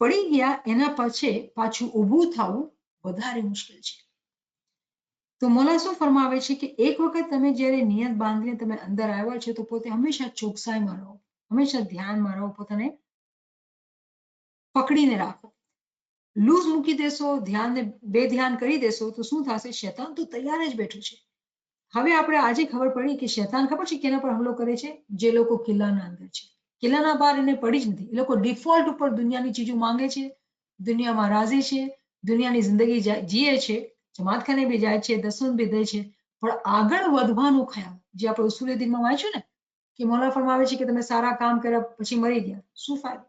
પડી ગયા એના પછી પાછું ઊભું થવું વધારે મુશ્કેલ છે. તો મોલા શું ફરમાવે છે કે એક વખત તમે જ્યારે નિયત બાંધીને તમે અંદર આવ્યા છો તો પોતે હંમેશા ચોકસાઈમાં રહો, હંમેશા ધ્યાનમાં રહો, પોતાને પકડીને રાખો. લૂઝ મૂકી દેશો, ધ્યાનને બેધ્યાન કરી દેશો તો શું થશે? શૈતાન તો તૈયાર જ બેઠું છે. હવે આપણે આજે ખબર પડી કે શૈતાન ખબર છે કેના પર હુમલો કરે છે? જે લોકો કિલ્લાના અંદર છે. કિલ્લાના બહાર એને પડી જ નથી. એ લોકો ડિફોલ્ટ ઉપર દુનિયાની ચીજો માંગે છે, દુનિયામાં રાજી છે, દુનિયાની જિંદગી જીએ છે, જમાતખાને બી જાય છે, દસુન બી દે છે, પણ આગળ વધવાનું ખ્યાલ, જે આપણે ઉસૂલે દીનમાં વાંચ્યું ને કે મોલા ફરમાવે છે કે તમે સારા કામ કર્યા પછી મરી ગયા, શું ફાયદો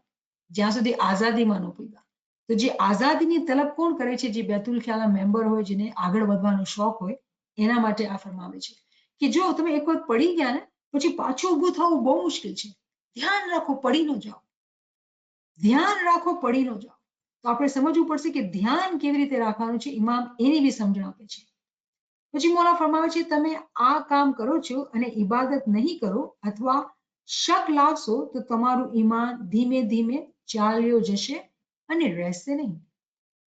જ્યાં સુધી આઝાદીમાં ન પૂગ્યા. તો જે આઝાદીની તલબ કોણ કરે છે? જે બેતુલ ખ્યાલના મેમ્બર હોય, જેને આગળ વધવાનો શોખ હોય, એના માટે આ ફરમાવે છે કે જો તમે એક વખત પડી ગયા ને, પછી પાછું ઊભું થવું બહુ મુશ્કેલ છે. ધ્યાન રાખો, પડી ન જાઓ. ધ્યાન રાખો, પડી ન જાઓ. તો આપણે સમજવું પડશે કે ધ્યાન કેવી રીતે રાખવાનું છે. ઇમામ એની બી સમજણ આપે છે. પછી મોલા ફરમાવે છે, તમે આ કામ કરો છો અને ઇબાદત નહીં કરો અથવા શક લાવશો તો તમારું ઈમાન ધીમે ધીમે ચાલ્યો જશે અને રહેશે નહીં.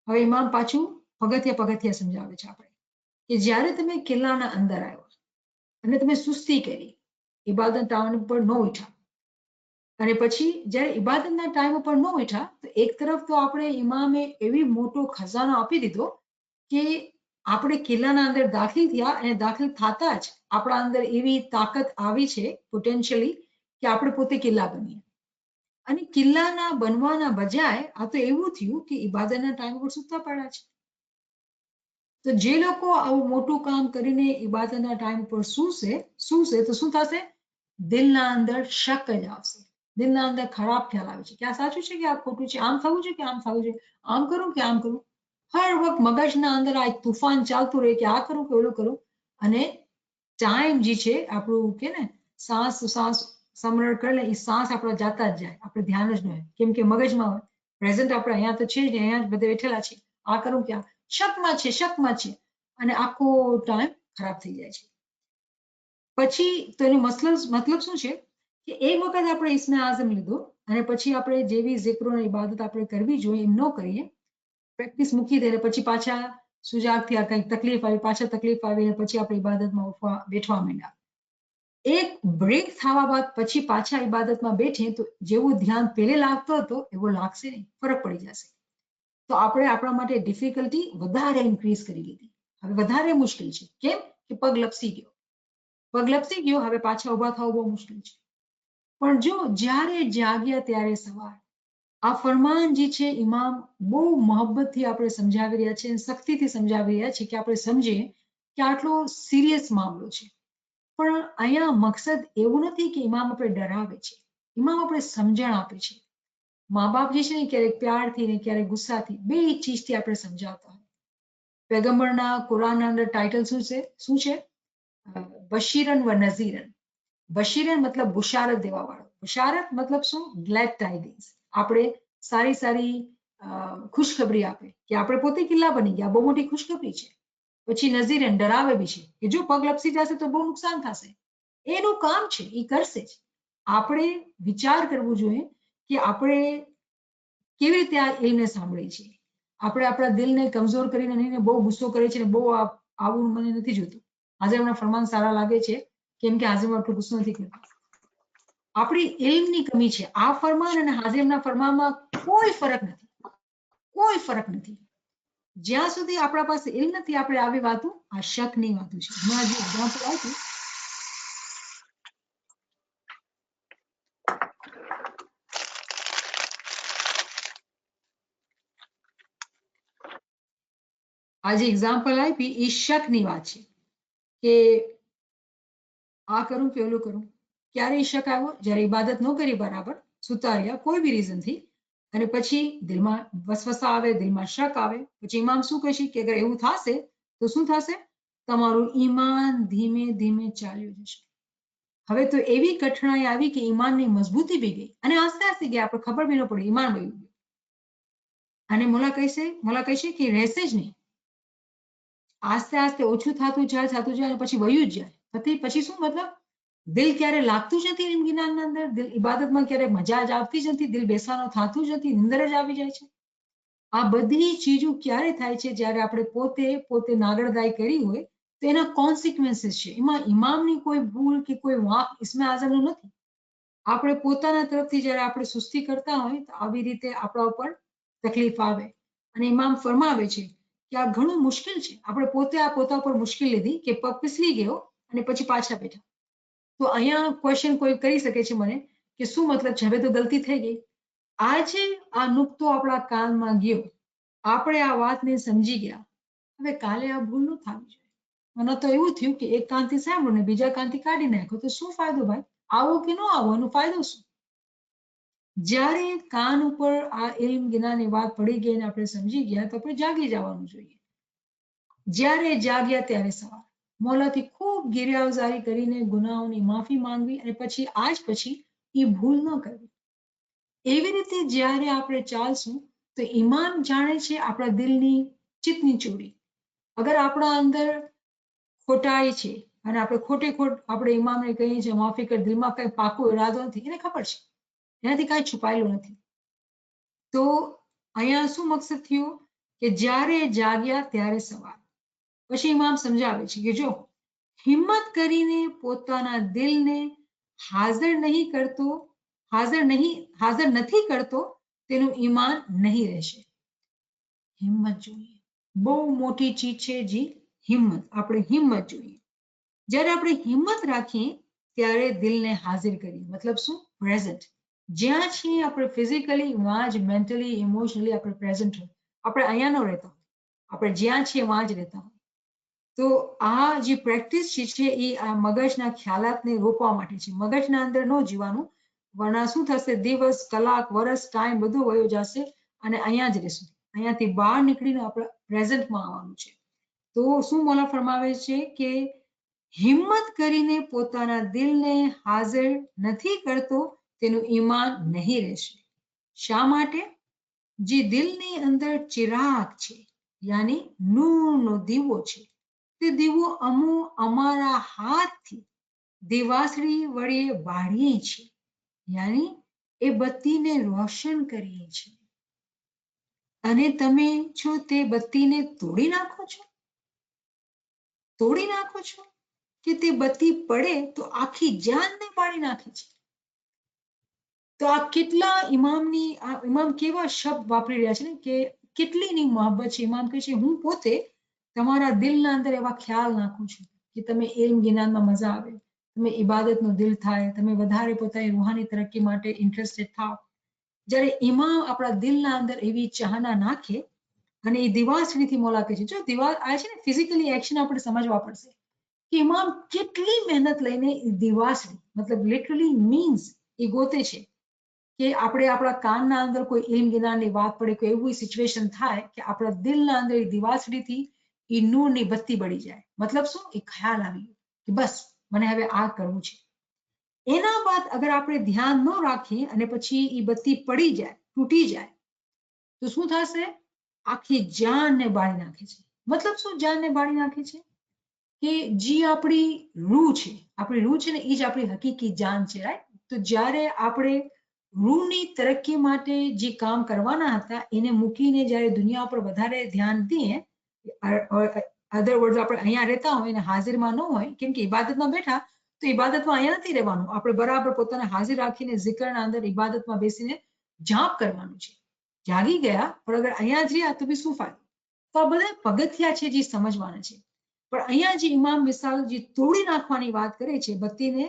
હવે ઇમામ પાછું પગથિયા પગથિયા સમજાવે છે આપણે કે જ્યારે તમે કિલ્લાના અંદર આવ્યા અને તમે સુસ્તી કરી, ઇબાદત ટાઈમ પર ન ઉઠ્યા, અને પછી જ્યારે ઇબાદતના ટાઈમ ઉપર ન ઉઠ્યા, તો એક તરફ તો આપણે ઇમામે એવી મોટો ખજાનો આપી દીધો કે આપણે કિલ્લાના અંદર દાખલ થયા અને દાખલ થતા જ આપણા અંદર એવી તાકાત આવી છે પોટેન્શિયલી કે આપણે પોતે કિલ્લા બનીએ. અને કિલ્લાના બનવાના બજાય આ તો એવું થયું કે ઇબાદતના ટાઈમ પર સૂતા પડ્યા છે. તો જે લોકો આવું મોટું કામ કરીને ઇબાદતના ટાઈમ પર સૂશે તો શું થશે? દિલના અંદર શક જ આવશે. દિલના અંદર ખરાબ ખ્યાલ આવે છે કે આ સાચું છે કે આ ખોટું છે, આમ થવું છે કે આમ થવું છે, આમ કરું કે આમ કરું. હર વખત મગજના અંદર આ એક તુફાન ચાલતું રહે કે આ કરું કે ઓલું કરું. અને ટાઈમ જે છે આપણું કે ને સાસ સમરણ કરે એ સાસ આપણા જાતા જ જાય, આપણે ધ્યાન જ ન હોય, કેમ કે મગજમાં હોય. પ્રેઝન્ટ આપણે અહીંયા તો છે જ, અહીંયા જ બધે બેઠેલા છે. આ કરું કે શકમાં છે અને આખો ટાઈમ ખરાબ થઈ જાય છે. પછી તો એનો મતલબ શું છે કે એક વખત આપણે ઇસ્મે આઝમ લીધો અને પછી આપણે જેવી ઝિક્રો અને ઇબાદત આપણે કરવી જોઈએ એમ ન કરીએ, પ્રેક્ટિસ મૂકી દે પછી પાછા સુજાગ થયા, કંઈક તકલીફ આવી, પાછા તકલીફ આવી અને પછી આપણે ઇબાદતમાં બેઠવા માંડ્યા. એક બ્રેક થવા બાદ પછી પાછા ઇબાદતમાં બેઠે તો જેવું ધ્યાન પહેલે લાગતો હતો એવું લાગશે નહીં, ફરક પડી જશે. તો આપણે આપણા માટે ડિફિકલ્ટી વધારે ઇન્ક્રીઝ કરી લીધી. હવે વધારે મુશ્કેલ છે. કેમ કે પગ લપસી ગયો, હવે પાછા ઉભા થવું બહુ મુશ્કેલ છે. પણ જો જ્યારે જાગ્યા ત્યારે સવાર, આ ફરમાન જે છે ઇમામ બહુ મોહબ્બતથી આપણે સમજાવી રહ્યા છે, સખ્તીથી સમજાવી રહ્યા છે કે આપણે સમજીએ કે આટલો સિરિયસ મામલો છે. પણ અહીંયા મકસદ એવું નથી કે ઇમામ આપણે ડરાવે છે, ઇમામ આપણે સમજણ આપે છે. મા બાપ જે છે ને ક્યારેક પ્યારથી ને ક્યારેક ગુસ્સાથી, બે ચીજથી આપણે સમજાવતા હોય. પેગમ્બરના કુરાનના અંદર ટાઇટલ શું છે? બશીરન વ નઝીરન. બશીરન મતલબ બુશારત દેવા વાળો. બુશારત મતલબ શું? ગ્લેડ ટાઇડિંગ્સ. આપણે સારી ખુશખબરી આપે કે આપણે પોતે કિલ્લા બની ગયા, બહુ મોટી ખુશખબરી છે. પછી નઝીરન ડરાવે બી છે કે જો પગ લપસી જશે તો બહુ નુકસાન થશે. એનું કામ છે, એ કરશે જ. આપણે વિચાર કરવો જોઈએ કે આપણે કેવી રીતે આ ઇલ્મને સાંભળીએ છીએ. આપણે આપણા દિલને કમજોર કરીને નહીં, બહુ ગુસ્સો કરે છે ને બહુ આવું મને નથી જોતું. હાજિમના ફરમાન સારા લાગે છે કેમ કે હાજિમ આટલો ગુસ્સો નથી કરતા. આપણી ઇલ્મની કમી છે. આ ફરમાન અને હાજિમના ફરમાનમાં કોઈ ફરક નથી. જ્યાં સુધી આપણા પાસે ઇલ્મ નથી, આપણે આવી વાતો, આ શકની વાતો છે. હમણાં જે એક્ઝામ્પલ આપ્યું, આ જે એક્ઝામ્પલ આપી એ શકની વાત છે કે આ કરું કે ઓલું કરું. ક્યારે શક આવ્યો? જ્યારે ઇબાદત ન કરી બરાબર, સુતા રહ્યા કોઈ બી રીઝનથી, અને પછી દિલમાં વસવસા આવે, દિલમાં શક આવે. પછી ઇમામ શું કહેશે કે અગર એવું થશે તો શું થશે? તમારું ઈમાન ધીમે ધીમે ચાલ્યું જશે. હવે તો એવી કઠણાઈ આવી કે ઈમાનની મજબૂતી બી ગઈ અને આસ્તે આસ્તે ગયા, આપણે ખબર બી ન પડી, ઈમાન વયું ગયું. અને મોલા કહેશે કે રહેશે જ નહીં. આસ્તે આસ્તે ઓછું થતું જાય અને પછી વયું જ જાય. પછી શું મતલબ? દિલ ક્યારે લાગતું જ નથી ઇલ્મ અંદર, દિલ ઇબાદતમાં ક્યારે મજા જ આવતી જ નથી, દિલ બેસવાનું થતું જ નથી, નિંદર જ આવી જાય છે. આ બધી ચીજો ક્યારે થાય છે? જ્યારે આપણે પોતે નાગરદાઈ કરી હોય તો એના કોન્સિક્વન્સીસ છે. એમાં ઇમામની કોઈ ભૂલ કે કોઈ વાંક ઇસ્મે આઝમનું નથી. આપણે પોતાના તરફથી જ્યારે આપણે સુસ્તી કરતા હોય તો આવી રીતે આપણા ઉપર તકલીફ આવે. અને ઇમામ ફરમાવે છે કે આ ઘણું મુશ્કેલ છે. આપણે પોતે આ પોતા ઉપર મુશ્કેલ લીધી કે પગ ફિસલી ગયો અને પછી પાછા બેઠા. તો અહીંયા ક્વેશ્ચન કોઈ કરી શકે છે મને કે શું મતલબ છે? હવે તો ગલતી થઈ ગઈ. આજે આ નુકતો આપણા કાનમાં ગયો, આપણે આ વાતને સમજી ગયા, હવે કાલે આ ભૂલ ન થવી જોઈએ. મને તો એવું થયું કે એક કાનથી સાંભળ્યું ને બીજા કાનથી કાઢી નાખ્યો, તો શું ફાયદો ભાઈ? આવો કે ન આવો, એનો ફાયદો શું? જ્યારે કાન ઉપર આ ઇલ્મ જ્ઞાનની વાત પડી ગઈ અને આપણે સમજી ગયા તો આપણે જાગી જવાનું જોઈએ. જ્યારે જાગ્યા ત્યારે સવાર. મોલાથી ખૂબ ગિરિયાવઝારી કરીને ગુનાહોની માફી માંગવી અને પછી એ ભૂલ ન કરવી. એવી રીતે જ્યારે આપણે ચાલશું તો ઈમાન જાણે છે આપણા દિલની ચિત્તની ચોરી. અગર આપણા અંદર ખોટાઈ છે અને આપણે ખોટ આપણે ઇમામને કહીએ છીએ માફી કર, દિલમાં કઈ પાકો ઈરાદો નથી, એને ખબર છે એનાથી કાંઈ છુપાયેલું નથી. તો અહીંયા શું મકસદ થયો કે જ્યારે જાગ્યા ત્યારે સવાર. પછી ઇમામ સમજાવે છે કે જો હિંમત કરીને પોતાના દિલને હાજર નથી કરતો તેનું ઈમાન નહીં રહેશે. હિંમત જોઈએ, બહુ મોટી ચીજ છે જી હિંમત. આપણે હિંમત જોઈએ. જ્યારે આપણે હિંમત રાખીએ ત્યારે દિલને હાજર કરીએ, મતલબ શું? પ્રેઝન્ટ. જ્યાં છીએ આપણે ફિઝિકલી, વાં જ મેન્ટલી, ઇમોશનલી આપણે પ્રેઝન્ટ હોય. આપણે અહીંયા ન રહેતા હોય, આપણે જ્યાં છીએ વાં જ રહેતા હોય. તો આ જે પ્રેક્ટિસ છે એ આ મગજના ખ્યાલાતને રોકવા માટે છે. મગજના અંદર ન જીવાનું, વરના શું થશે? દિવસ, કલાક, વર્ષ, ટાઈમ બધું વયો જશે અને અહીંયા જ રહેશું. અહીંયાથી બહાર નીકળીને આપણે પ્રેઝન્ટમાં આવવાનું છે. તો શું મૌલા ફરમાવે છે કે હિંમત કરીને પોતાના દિલને હાજર નથી કરતો તેનું ઈમાન નહીં રહેશે. શા માટે? જે દિલની અંદર ચિરાગ છે, યાની નૂરનો દીવો છે, તે દીવો અમારા હાથથી દિવાસળી વડે બાળીએ છીએ, યાની એ બત્તીને રોશન કરીએ છીએ. અને તમે છો તે બત્તીને તોડી નાખો છો. તોડી નાખો છો કે તે બત્તી પડે તો આખી જાનને બાળી નાખે છે. તો આ કેટલા ઇમામ કેવા શબ્દ વાપરી રહ્યા છે ને કે કેટલીની મોહબ્બત છે. ઇમામ કહે છે હું પોતે તમારા દિલના અંદર એવા ખ્યાલ નાખું છું કે તમે ઇલ્મ જ્ઞાનમાં મજા આવે, તમે ઇબાદતનો દિલ થાય, તમે વધારે પોતાની રૂહાની તરક્કી માટે ઇન્ટરેસ્ટેડ થાવ. જ્યારે ઇમામ આપણા દિલના અંદર એવી ચાહના નાખે અને એ દિવાસળીથી મોલા કહે છે, જો દિવાલ આ છે ને ફિઝિકલી એક્શન આપણે સમજવા પડશે કે ઇમામ કેટલી મહેનત લઈને દિવાસળી, મતલબ લિટરલી મીન્સ એ ગોતે છે કે આપણે આપણા કાનના અંદર કોઈ ઇલ્મ જ્ઞાનની વાત પડે, કોઈ એવી સિચ્યુએશન થાય કે આપણા દિલના અંદર એ દિવાસળીથી એ નૂરની બત્તી બળી જાય. મતલબ શું? એ ખ્યાલ આવી ગયો કે બસ મને હવે આ કરવું છે. એના બાદ અગર આપણે ધ્યાન ન રાખીએ અને પછી એ બત્તી પડી જાય, તૂટી જાય, તો શું થશે? આખી જાનને બાળી નાખે છે. મતલબ શું જાનને બાળી નાખે છે? કે જે આપણી રૂહ છે, આપણી રૂહ છે ને એ જ આપણી હકીકી જાન છે, રાઈટ? તો જ્યારે આપણે રૂહની તરક્કી માટે જે કામ કરવાના હતા એને મૂકીને જ્યારે દુનિયા પર વધારે ધ્યાન દઈએ, અધર વર્ડ આપણે અહીંયા રહેતા હોય અને હાજરમાં ન હોય, કેમ કે ઇબાદતમાં બેઠા તો ઇબાદતમાં અહીંયા નથી રહેવાનું, આપણે બરાબર પોતાને હાજર રાખીને zikરના અંદર ઇબાદતમાં બેસીને જાપ કરવાનું છે. જાગી ગયા પણ અગર અહીંયા જ રહ્યા તો બી શું ફાયદો? તો આ બધા પગથિયા છે જે સમજવાના છે. પણ અહીંયા જે ઇમામ મિસાલ જે તોડી નાખવાની વાત કરે છે, બત્તીને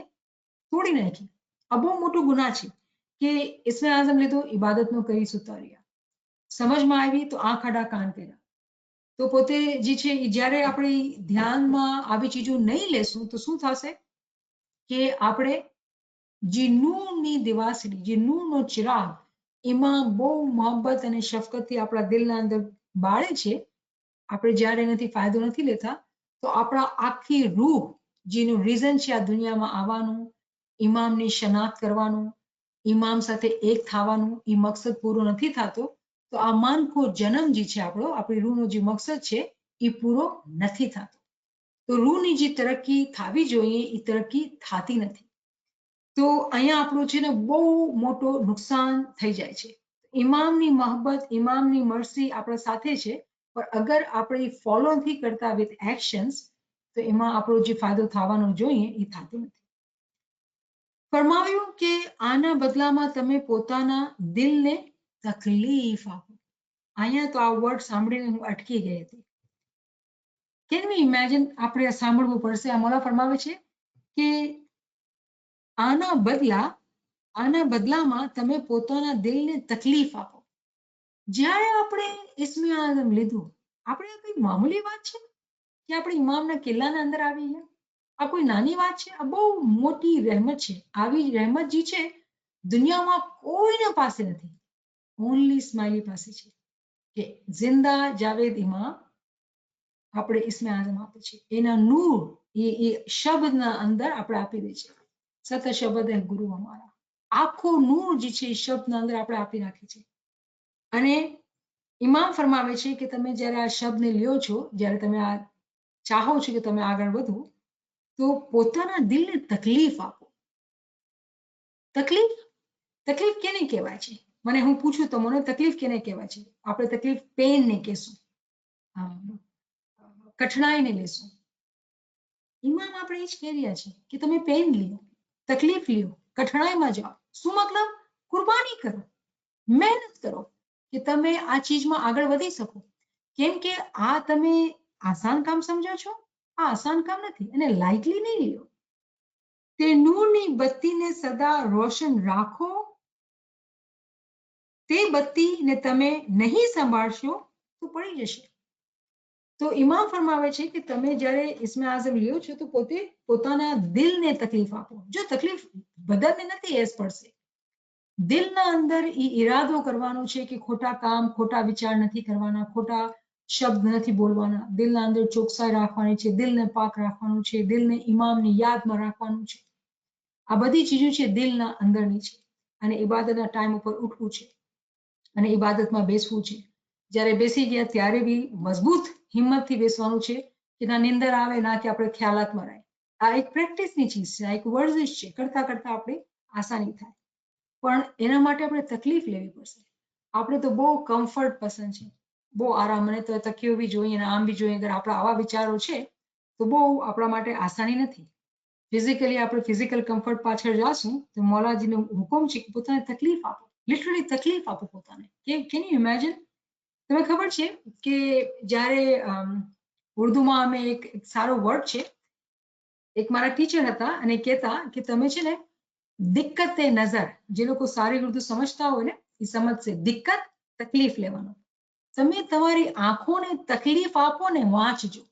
તોડી નાખી, આ બહુ મોટો ગુનાહ છે કે ઇસ્મે આઝમ લીધો, ઇબાદતનો કરી સુતા રહ્યા. સમજમાં આવી તો આંખ આડા કાન કર્યા. તો પોતે જે છે જ્યારે આપણે ધ્યાનમાં આવી ચીજો નહીં લેશું તો શું થશે કે આપણે જે નૂરની દિવાસળી, જે નૂરનો ચિરાગ એમાં બહુ મોહબ્બત અને શફકતથી આપણા દિલના અંદર બાળે છે, આપણે જ્યારે એનાથી ફાયદો નથી લેતા તો આપણા આખી રૂહ જેનું રીઝન છે આ દુનિયામાં આવવાનું, ઇમામની શનાખ્ત કરવાનું, ઇમામ સાથે એક થવાનું, એ મકસદ પૂરો નથી થતો તો આ માનખો જન્મ જે છે આપણો, આપણી રૂહનો જે મકસદ છે એ પૂરો નથી થતો. તો રૂહની જે તરક્કી થવી જોઈએ એ તરક્કી થતી નથી. તો અહીંયા આપણું છે ને બહુ મોટો નુકસાન થઈ જાય છે. ઇમામની મોહબ્બત, ઇમામની મરસી આપણા સાથે છે, પણ અગર આપણે ફોલો નથી કરતા વિથ એક્શન્સ તો એમાં આપણો જે ફાયદો થવાનો જોઈએ એ થતો નથી. ફરમાવ્યું કે આના બદલામાં તમે પોતાના દિલને તકલીફ આપો. અહીંયા તો આ વર્ડ સાંભળીને હું અટકી ગઈ હતી. Can we imagine? આપણે સાંભળવું પડશે. આ મોલા ફરમાવે છે કે આના બદલામાં તમે પોતાના દિલને તકલીફ આપો. જ્યારે આપણે ઇસ્મે આઝમ લીધું, આપણે આ કઈ મામૂલી વાત છે કે આપણે ઇમામના કિલ્લાના અંદર આવી ગયા? આ કોઈ નાની વાત છે? આ બહુ મોટી રહેમત છે. આવી રહેમત જે છે દુનિયામાં કોઈના પાસે નથી, ઓનલી સ્માઇલી પાસે છે કે જિંદા જાવેદ ઇમામ આપણે ઇસ્મે આઝમ આપે છે, એના નૂર એ શબ્દના અંદર આપણે આપી દે છે. સત શબ્દ હે ગુરુ અમારા, આખો નૂર જે છે એ શબ્દના અંદર આપણે આપી રાખીએ છીએ. અને ઇમામ ફરમાવે છે કે તમે જ્યારે આ શબ્દને લ્યો છો, જ્યારે તમે આ ચાહો છો કે તમે આગળ વધો, તો પોતાના દિલને તકલીફ આપો. તકલીફ તકલીફ કેને કહેવાય છે? મને હું પૂછું તો મને તકલીફ કેને કહેવાય છે? આપણે તકલીફ પેનને કહેશું, કઠણાઈને લેશું. ઇમામ આપણે એ જ કહી રહ્યા છે કે તમે પેન લ્યો, તકલીફ લ્યો, કઠણાઈમાં જાઓ. શું મતલબ? કુરબાની કરો, મહેનત કરો કે તમે આ ચીજમાં આગળ વધી શકો. કેમ કે આ તમે આસાન કામ સમજો છો? આ આસાન કામ નથી, અને લાઇટલી નહીં લ્યો. તે નૂરની બત્તીને સદા રોશન રાખો. તે બત્તીને તમે નહીં સંભાળશો તો પડી જશે. તો ઇમામ ફરમાવે છે કે તમે જ્યારે ઇસ્મે આઝમ લ્યો છો તો પોતાના દિલને તકલીફ આપો. જો તકલીફ બદનને નથી એસ પડશે, દિલના અંદર એ ઈરાદો કરવાનો છે કે ખોટા કામ, ખોટા વિચાર નથી કરવાના, ખોટા શબ્દ નથી બોલવાના. દિલના અંદર ચોકસાઈ રાખવાની છે, દિલને પાક રાખવાનું છે, દિલને ઇમામની યાદમાં રાખવાનું છે. આ બધી ચીજો છે દિલના અંદરની છે. અને ઇબાદતના ટાઈમ ઉપર ઉઠવું છે અને ઇબાદતમાં બેસવું છે. જ્યારે બેસી ગયા ત્યારે બી મજબૂત હિંમતથી બેસવાનું છે કે ના નિંદર આવે, ના કે આપણે ખ્યાલાતમાં રહે. આ એક પ્રેક્ટિસની ચીજ છે, આ એક વર્ઝિશ છે. કરતા કરતા આપણે આસાની થાય, પણ એના માટે આપણે તકલીફ લેવી પડશે. આપણે તો બહુ કમ્ફર્ટ પસંદ છે, બહુ આરામ. મને તો તકીઓ બી જોઈએ અને આમ બી જોઈએ. અગર આપણા આવા વિચારો છે તો બહુ આપણા માટે આસાની નથી. ફિઝિકલી આપણે ફિઝિકલ કમ્ફર્ટ પાછળ જાશું તો મૌલાજીનો હુકમ છે કે પોતાને તકલીફ આપો, લિટરલી તકલીફ આપો પોતાને. Can you imagine? તમને ખબર છે કે જ્યારે ઉર્દુમાં અમે એક સારો વર્ડ છે, એક મારા ટીચર હતા અને કહેતા કે તમે છે ને દિક્કતે નજર, જે લોકો સારી ઉર્દુ સમજતા હોય ને એ સમજશે. દિક્કત તકલીફ લેવાનો. તમે તમારી આંખોને તકલીફ આપો ને વાંચજો.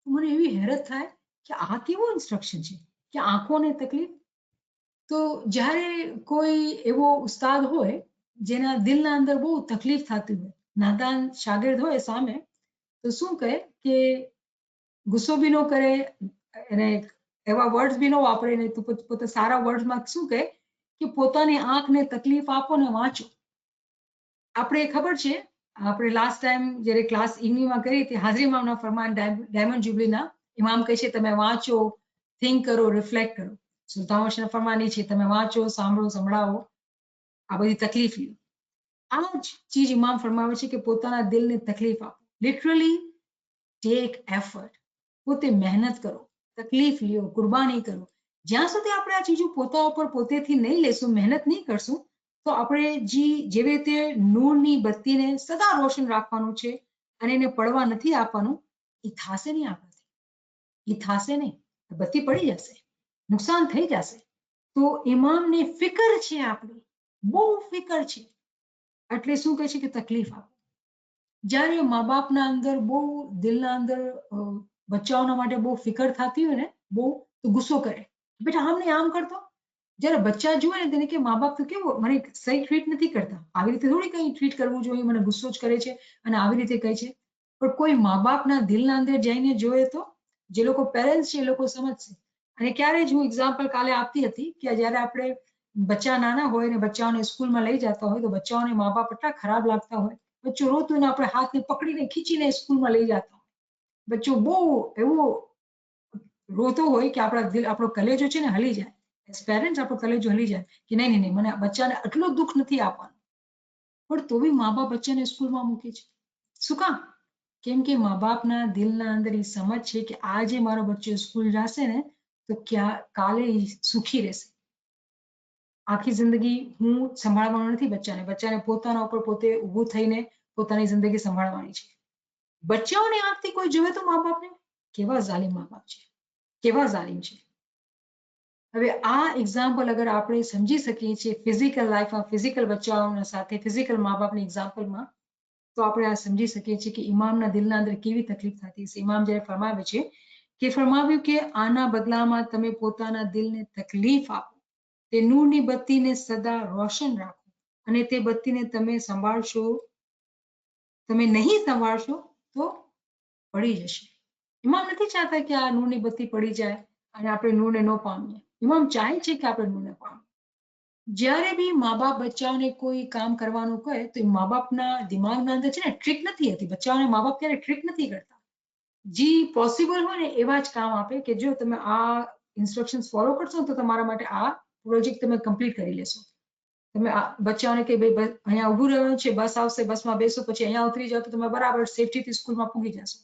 મને એવી હેરત થાય કે આ કેવો ઇન્સ્ટ્રક્શન છે કે આંખોને તકલીફ. તો જ્યારે કોઈ એવો ઉસ્તાદ હોય જેના દિલના અંદર બહુ તકલીફ થતી હોય, નાદાન શાગિર્દ હોય સામે, તો શું કહે કે ગુસ્સો બી ન કરે અને એવા વર્ડ્સ બી ન વાપરે ને, તો પોતે સારા વર્ડ્સમાં શું કહે કે પોતાની આંખને તકલીફ આપો ને વાંચો. આપણે ખબર છે, આપણે લાસ્ટ ટાઈમ જ્યારે ક્લાસ ઇવનિંગમાં કરી હતી, હાજરી ઇમામના ફરમાન ડાયમંડ જ્યુબલીના ઇમામ કહે છે તમે વાંચો, થિંક કરો, રિફ્લેક્ટ કરો. સુલતાન ફરમાની છે તમે વાંચો, સાંભળો, સંભળાવો, આ બધી તકલીફ લ્યો. આ જ ચીજ ઇમામ ફરમાવે છે કે પોતાના દિલને તકલીફ આપો. લિટરલી ટેક એફર્ટ, પોતે મહેનત કરો, તકલીફ લ્યો, કુરબાની કરો. જ્યાં સુધી આપણે આ ચીજો પોતા ઉપર પોતેથી નહીં લેશું, મહેનત નહીં કરશું, તો આપણે જેવી રીતે નૂરની બત્તીને સદા રોશન રાખવાનું છે અને એને પડવા નથી આપવાનું, એ થશે નહીં આપણાથી. એ થશે નહીં, બત્તી પડી જશે, નુકસાન થઈ જશે. તો ઇમામને ફિકર છે, આપણી બહુ ફિકર છે. એટલે શું કહે છે કે તકલીફ આપો. જ્યારે મા બાપના અંદર બહુ દિલના અંદર બચ્ચાઓના માટે બહુ ફિકર થતી હોય ને, બહુ, તો ગુસ્સો કરે, બેટા આમ નહીં આમ કરતો. જ્યારે બચ્ચા જુએ ને તેને કે મા બાપ તો કેવો મને સહી ટ્રીટ નથી કરતા, આવી રીતે થોડી કંઈ ટ્રીટ કરવું જોઈએ, મને ગુસ્સો જ કરે છે અને આવી રીતે કહે છે. પણ કોઈ મા બાપના દિલના અંદર જઈને જોઈએ તો જે લોકો પેરેન્ટ્સ છે એ લોકો સમજશે. અને ક્યારે જ હું એક્ઝામ્પલ કાલે આપતી હતી કે જ્યારે આપણે બચ્ચા નાના હોય ને બચ્ચાઓને સ્કૂલમાં લઈ જતા હોય તો બચ્ચાઓને મા બાપ એટલા ખરાબ લાગતા હોય. બચ્ચો રોતું ને આપણે હાથને પકડીને ખીચીને સ્કૂલમાં લઈ જતા હોય. બચ્ચો બહુ એવો રોતો હોય કે આપણા દિલ, આપણો કલેજો છે ને હલી જાય. એઝ પેરેન્ટ્સ આપણો કલેજો હલી જાય કે નહીં નહીં નહીં, મને બચ્ચાને આટલું દુઃખ નથી આપવાનું. પણ તો બી મા બાપ બચ્ચાને સ્કૂલમાં મૂકે છે. શું કામ? કેમ કે મા બાપના દિલના અંદર એ સમજ છે કે આજે મારો બચ્ચો સ્કૂલ જશે ને તો કાલે સુખી રહેશે. આખી જિંદગી હું સંભાળવાનો નથી બચ્ચાને. બચ્ચાને પોતાના ઉપર પોતે ઊભું થઈને પોતાની જિંદગી સંભાળવાની છે. બચ્ચાઓની આંખથી કોઈ જોવે તો મા બાપને કેવા ઝાલિમ મા બાપ છે, કેવા ઝાલિમ છે. હવે આ એક્ઝામ્પલ અગર આપણે સમજી શકીએ છીએ ફિઝિકલ લાઈફમાં, ફિઝિકલ બચ્ચાઓના સાથે, ફિઝિકલ મા બાપની એક્ઝામ્પલમાં, તો આપણે આ સમજી શકીએ છીએ કે ઇમામના દિલના અંદર કેવી તકલીફ થતી હશે. ઇમામ જ્યારે ફરમાવે છે કે ફરમાવ્યું કે આના બદલામાં તમે પોતાના દિલને તકલીફ આપો, તે નૂરની બત્તીને સદા રોશન રાખો અને તે બત્તીને તમે સંભાળશો, તમે નહીં સંભાળશો તો પડી જશે. ઇમામ નથી ચાહતા કે આ નૂરની બત્તી પડી જાય અને આપણે નૂરને ન પામીએ. ઇમામ ચાહે છે કે આપણે નૂરને પામીએ. જ્યારે બી મા બાપ બચ્ચાઓને કોઈ કામ કરવાનું કહે તો એ મા બાપના દિમાગના અંદર છે ને ટ્રીક નથી હતી. બચ્ચાઓને મા બાપ ક્યારે ટ્રીક નથી કરતા. જે પોસિબલ હોય ને એવા જ કામ આપે કે જો તમે આ ઇન્સ્ટ્રક્શન્સ ફોલો કરશો તો તમારા માટે આ પ્રોજેક્ટ તમે કમ્પ્લીટ કરી લેશો. તમે બચ્ચાઓને કે ભાઈ અહીંયા ઊભું રહેવાનું છે, બસ આવશે, બસમાં બેસો, પછી અહીંયા ઉતરી જાઓ તો તમે બરાબર સેફટીથી સ્કૂલમાં પૂગી જશો.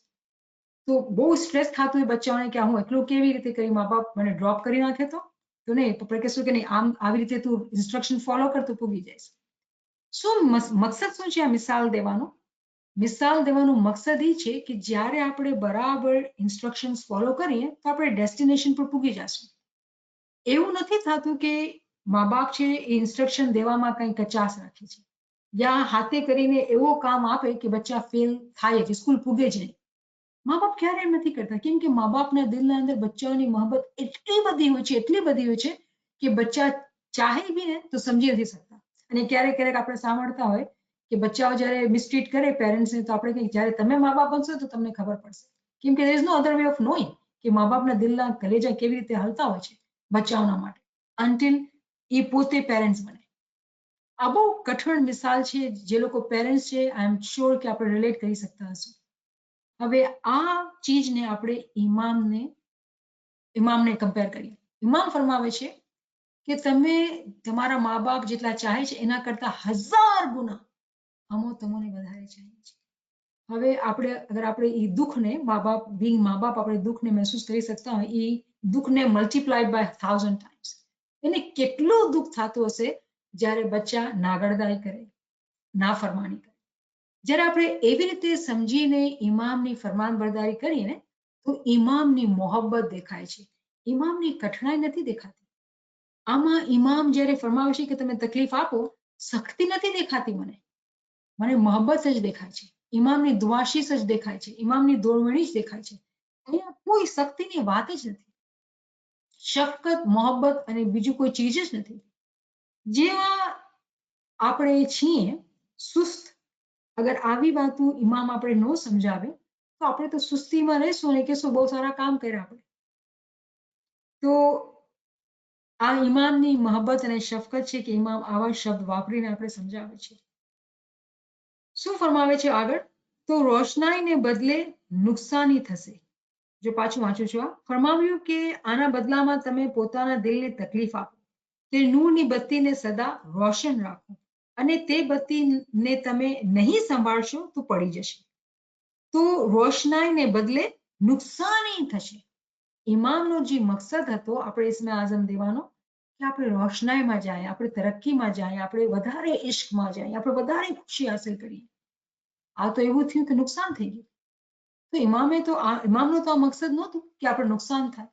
તો બહુ સ્ટ્રેસ થતું હોય બચ્ચાઓને કે હું એકલું કેવી રીતે કરી, મા બાપ મને ડ્રોપ કરી નાખે તો નહીં, પપ્પા કહેશું કે નહીં આમ આવી રીતે તું ઇન્સ્ટ્રક્શન ફોલો કર તો પૂગી જઈશ. શું મકસદ શું છે આ મિસાલ દેવાનો? મિસાલ દેવાનો મકસદ એ છે કે જ્યારે આપણે બરાબર ઇન્સ્ટ્રક્શન્સ ફોલો કરીએ તો આપણે ડેસ્ટિનેશન પર પૂગી જશું. એવું નથી થતું કે મા બાપ છે એ ઇન્સ્ટ્રક્શન દેવામાં કંઈ કચાશ રાખે છે યા હાથે કરીને એવો કામ આપે કે બચ્ચા ફેલ થાય જ, સ્કૂલ પૂગે જ નહીં. મા બાપ ક્યારે એમ નથી કરતા, કેમ કે મા બાપના દિલના અંદર બચ્ચાઓની મોહબ્બત એટલી બધી હોય છે, એટલી બધી હોય છે કે બચ્ચા ચાહે બી ને તો સમજી નથી શકતા. અને ક્યારેક ક્યારેક આપણે સાંભળતા હોય કે બચ્ચાઓ જ્યારે મિસટ્રીટ કરે પેરેન્ટ્સને તો આપણે કહીએ જ્યારે તમે મા બાપ બનશો તો તમને ખબર પડશે. કેમ કે there is no other way of knowing કે મા બાપના દિલના કલેજા કેવી રીતે હલતા હોય છે બચ્ચાઓના માટે until એ પોતે પેરેન્ટ્સ બને. આ બહુ કઠણ મિસાલ છે. જે લોકો પેરેન્ટ્સ છે આઈ એમ શ્યોર કે આપણે રિલેટ કરી શકતા હશું. હવે આ ચીજને આપણે ઇમામને કમ્પેર કરીએ. ઇમામ ફરમાવે છે કે તમે તમારા મા બાપ જેટલા ચાહે છે એના કરતા 1000 ગુના અમો તમને વધારે ચાહે છે. હવે અગર આપણે એ દુઃખને મા બાપ આપણે દુઃખને મહેસૂસ કરી શકતા હોય, એ દુઃખને મલ્ટીપ્લાઈડ બાય 1000 ટાઈમ્સ, એને કેટલું દુઃખ થતું હશે જ્યારે બચ્ચા નાગડદાઈ કરે, નાફરમાની કરે. જ્યારે આપણે એવી રીતે સમજીને ઇમામની ફરમાનબરદારી કરીએ ને તો ઇમામની મોહબ્બત દેખાય છે, ઇમામની કઠણાઈ નથી દેખાતી. આમાં ઇમામ જ્યારે ફરમાવે છે કે તમે તકલીફ આપો, સખ્તી નથી દેખાતી, મને મોહબ્બત જ દેખાય છે. ઇમામની દુઆશીશ જ દેખાય છે, ઇમામની દોડવણી જ દેખાય છે. અહીંયા કોઈ સખ્તીની વાત જ નથી. શફકત, મોહબ્બત અને બીજું કોઈ ચીજ જ નથી. જેવા આપણે છીએ સુસ્ત, અગર આવી વાતો ઇમામ આપણે ન સમજાવે તો આપણે તો સુસ્તીમાં રહીશું અને કહેશું બહુ સારા કામ કર્યા આપણે. તો આ ઇમામની મોહબ્બત અને શફકત છે કે ઇમામ આવા શબ્દ વાપરીને આપણે સમજાવે છે. શું ફરમાવે છે આગળ? તો રોશનાઈને બદલે નુકસાની થશે. જો પાછું વાંચું છું, આ ફરમાવ્યું કે આના બદલામાં તમે પોતાના દિલને તકલીફ આપો, તે નૂરની બત્તીને સદા રોશન રાખો અને તે બત્તીને તમે નહીં સંભાળશો તો પડી જશે. તો રોશનાઈને બદલે નુકસાની થશે. ઇમામનો જે મકસદ હતો આપણે ઇસ્મે આઝમ દેવાનો કે આપણે રોશનાઈમાં જાય, આપણે તરક્કીમાં જાય, આપણે વધારે ઇશ્કમાં જાય, આપણે વધારે ખુશી હાસિલ કરીએ. આ તો એવું થયું કે નુકસાન થઈ ગયું. તો ઇમામનો તો આ મકસદ નહોતું કે આપણે નુકસાન થાય.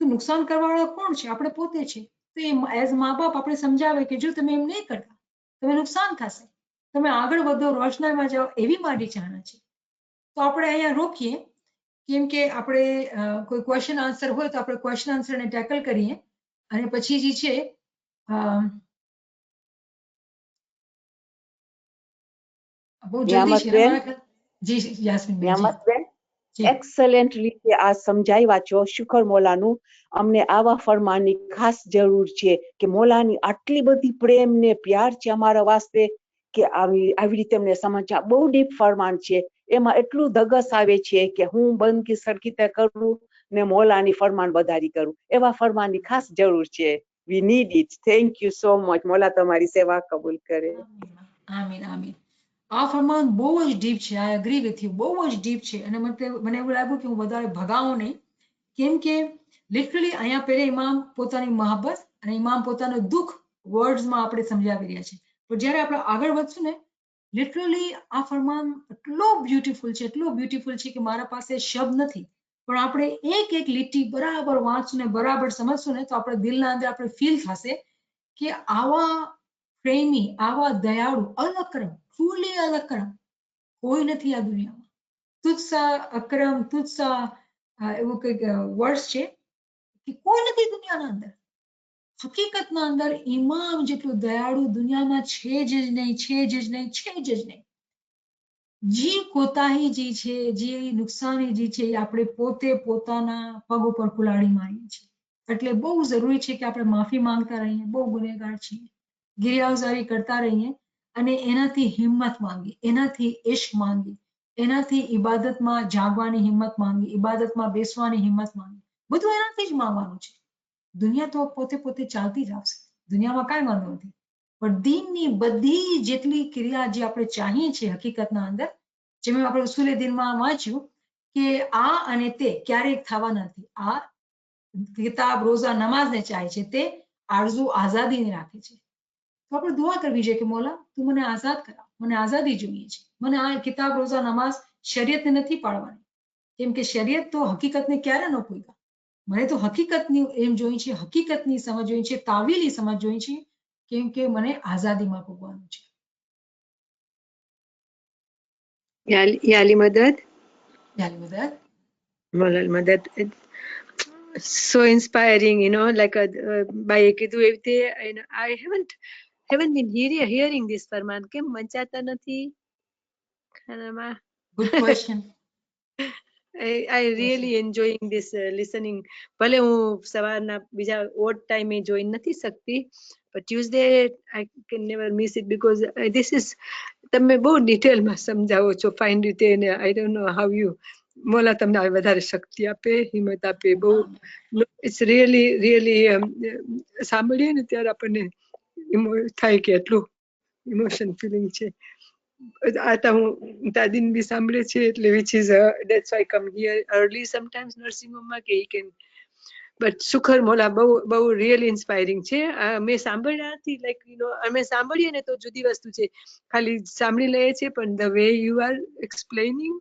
તો નુકસાન કરવાવાળા કોણ છે? આપણે પોતે છે. તો એઝ મા બાપ આપણે સમજાવે કે જો તમે એમ નહીં કરતા તમે નુકસાન થશે, તમે આગળ વધો, રોશનાઈમાં જાઓ, એવી મારી ચાહના છે. તો આપણે અહીંયા રોકીએ, કેમ કે આપણે કોઈ ક્વેશ્ચન આન્સર હોય તો આપણે ક્વેશ્ચન આન્સરને ટેકલ કરીએ અને પછી જે છે બહુ જલ્દી છે જી યાસ્મીનબેન. એક્સલન્ટ રીતે આ સમજાવ્યા છો. શુકર મોલાનું. અમને આવા ફરમાનની ખાસ જરૂર છે કે મોલાની આટલી બધી પ્રેમ ને પ્યાર છે અમારા વાસ્તે કે આવી રીતે અમને સમજ્યા. બહુ ડીપ ફરમાન છે, એમાં એટલું ધગસ આવે છે કે હું બંદગી સરખી કરું ને મોલાની ફરમાન વધારી કરું. એવા ફરમાનની ખાસ જરૂર છે. We need it. Thank you so much. મોલા તમારી સેવા કબૂલ કરે. આમીન આમીન. આ ફરમાન બહુ જ ડીપ છે. I agree with you. બહુ જ ડીપ છે અને મને એવું લાગ્યું કે હું વધારે ભગાવું નહીં, કેમ કે લિટરલી અહીંયા પહેલે ઇમામ પોતાની મોહબ્બત અને ઇમામ પોતાનું દુઃખ વર્ડ્સમાં આપણે સમજાવી રહ્યા છે. પણ જ્યારે આપણે આગળ વધશું ને, લિટરલી આ ફરમાન એટલો બ્યુટીફુલ છે, એટલો બ્યુટીફુલ છે કે મારા પાસે શબ્દ નથી. પણ આપણે એક એક લીટી બરાબર વાંચશું ને બરાબર સમજશું ને તો આપણે દિલના અંદર આપણે ફીલ થશે કે આવા પ્રેમી, આવા દયાળુ, અલકરમ, ટ્રુલી અલકરમ કોઈ નથી આ દુનિયામાં. તુજસા અકરમ, તુજસા એવું કંઈક વર્ડ્સ છે કે કોઈ નથી દુનિયાના અંદર. હકીકતના અંદર ઇમામ જેટલું દયાળુ દુનિયામાં છે જ નહીં, છે જ નહીં, છે જ નહીં. જે કોતાહી જે છે, જે નુકસાની જે છે, એ આપણે પોતે પોતાના પગ ઉપર કુલાડી મારીએ છીએ. એટલે બહુ જરૂરી છે કે આપણે માફી માંગતા રહીએ, બહુ ગુનેગાર છીએ, ગિરિયાવઝારી કરતા રહીએ અને એનાથી હિંમત માંગી, એનાથી ઇશ્ક માંગી, એનાથી ઇબાદતમાં જાગવાની હિંમત માંગી, ઇબાદતમાં બેસવાની હિંમત માંગી. બધું એનાથી જ માંગવાનું છે. દુનિયા તો પોતે પોતે ચાલતી જ આવશે, દુનિયામાં કાંઈ વાંધો નથી. પણ દીનની બધી જેટલી ક્રિયા જે આપણે ચાહીએ છીએ હકીકતના અંદર, જેમ આપણે ઉસૂલે દીનમાં વાંચ્યું કે આ અને તે ક્યારેક થવા નથી. આ કિતાબ, રોઝા, નમાઝને ચાહે છે, તે આરઝુ આઝાદીને રાખે છે. તો આપણે દુઆ કરવી જોઈએ કે મોલા તું મને આઝાદ કરાવ, મને આઝાદી જોઈએ છે. મને આ કિતાબ, રોઝા, નમાઝ શરીયતને નથી પાડવાની, કેમ કે શરીયત તો હકીકતને ક્યારે ન પૂગ્યા. મને તો હકીકતની એમ જોઈ છે, હકીકતની સમજ જોઈ છે, તાવીલી સમજ જોઈ છે, કેમ કે મને આઝાદીમાં ભોગવાનું છે. يا لي مدد યાદ બધા مولا المدد so inspiring, you know, like by કીધું એવી રીતે, I haven't been hearing this ફરમાન. કેમ વંચાતા નથી ખાનામાં? Good question. I really enjoying this listening. ભલે હું સવારના બીજા ઓડ ટાઈમે જોઈન નથી શકતી, but Tuesday I can never miss it because this is તમે બહુ ડિટેલમાં સમજાવો છો, ફાઇન રીતે, અને I don't know how you મોલા તમને વધારે શક્તિ આપે, હિંમત આપે. બહુ ઇટ્સ રિયલી સાંભળીએ ને ત્યારે આપણને થાય કે એટલું ઇમોશન ફિલિંગ છે. આ તો હું દાદીને બી સાંભળે છે એટલે which is that's why I come here early sometimes nursing home માં કે he can but સુખર મોલા બહુ રિયલી ઇન્સ્પાયરિંગ છે. મેં સાંભળ્યા નથી, લાઈક યુ નો અમે સાંભળીએ ને તો જુદી વસ્તુ છે, ખાલી સાંભળી લઈએ છીએ, પણ the way you are explaining,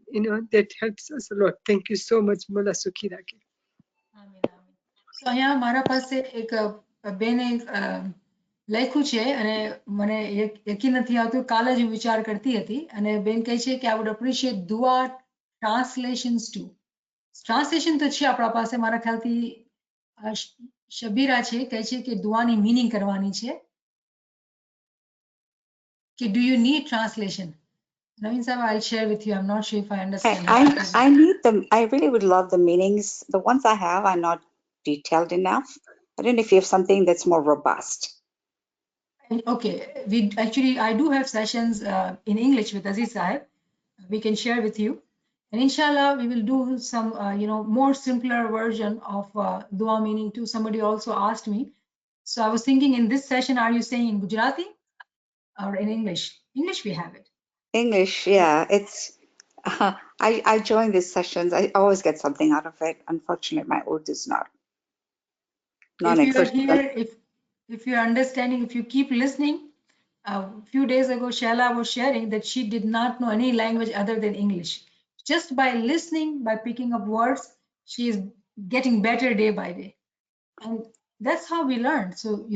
you know, that helps us a lot. Thank you so much. મોલા સુખી રાખે. આમીન આમીન. સો અહીંયા મારા પાસે એક બેને લખ્યું છે અને મને યકીન નથી આવતું, કાલે જ હું વિચાર કરતી હતી અને બેન કહે છે કે I would appreciate dua translations too. Translation તો છે આપણા પાસે, મારા ખ્યાલથી શબીરા છે, કહે છે કે દુઆની મીનિંગ કરવાની છે કે do you need translation? Naveen sahab, I'll share with you. I'm not sure if I understand. I need them. I really would love the meanings. The ones I have are not detailed enough. I don't know if you have something that's more robust. Okay, I do have sessions in English with Aziz Sahib. We can share with you. And inshallah, we will do some, more simpler version of dua meaning too. Somebody also asked me. So I was thinking in this session, are you saying in Gujarati or in English? English, we have it. English, yeah. It's I join these sessions. I always get something out of it. Unfortunately, my Urdu is not If you are non-existent. here, if you're understanding, if you keep listening, a few days ago, Shaila was sharing that she did not know any language other than English. Just by listening, by picking up words, she is getting better day by day. And that's how we learn. So,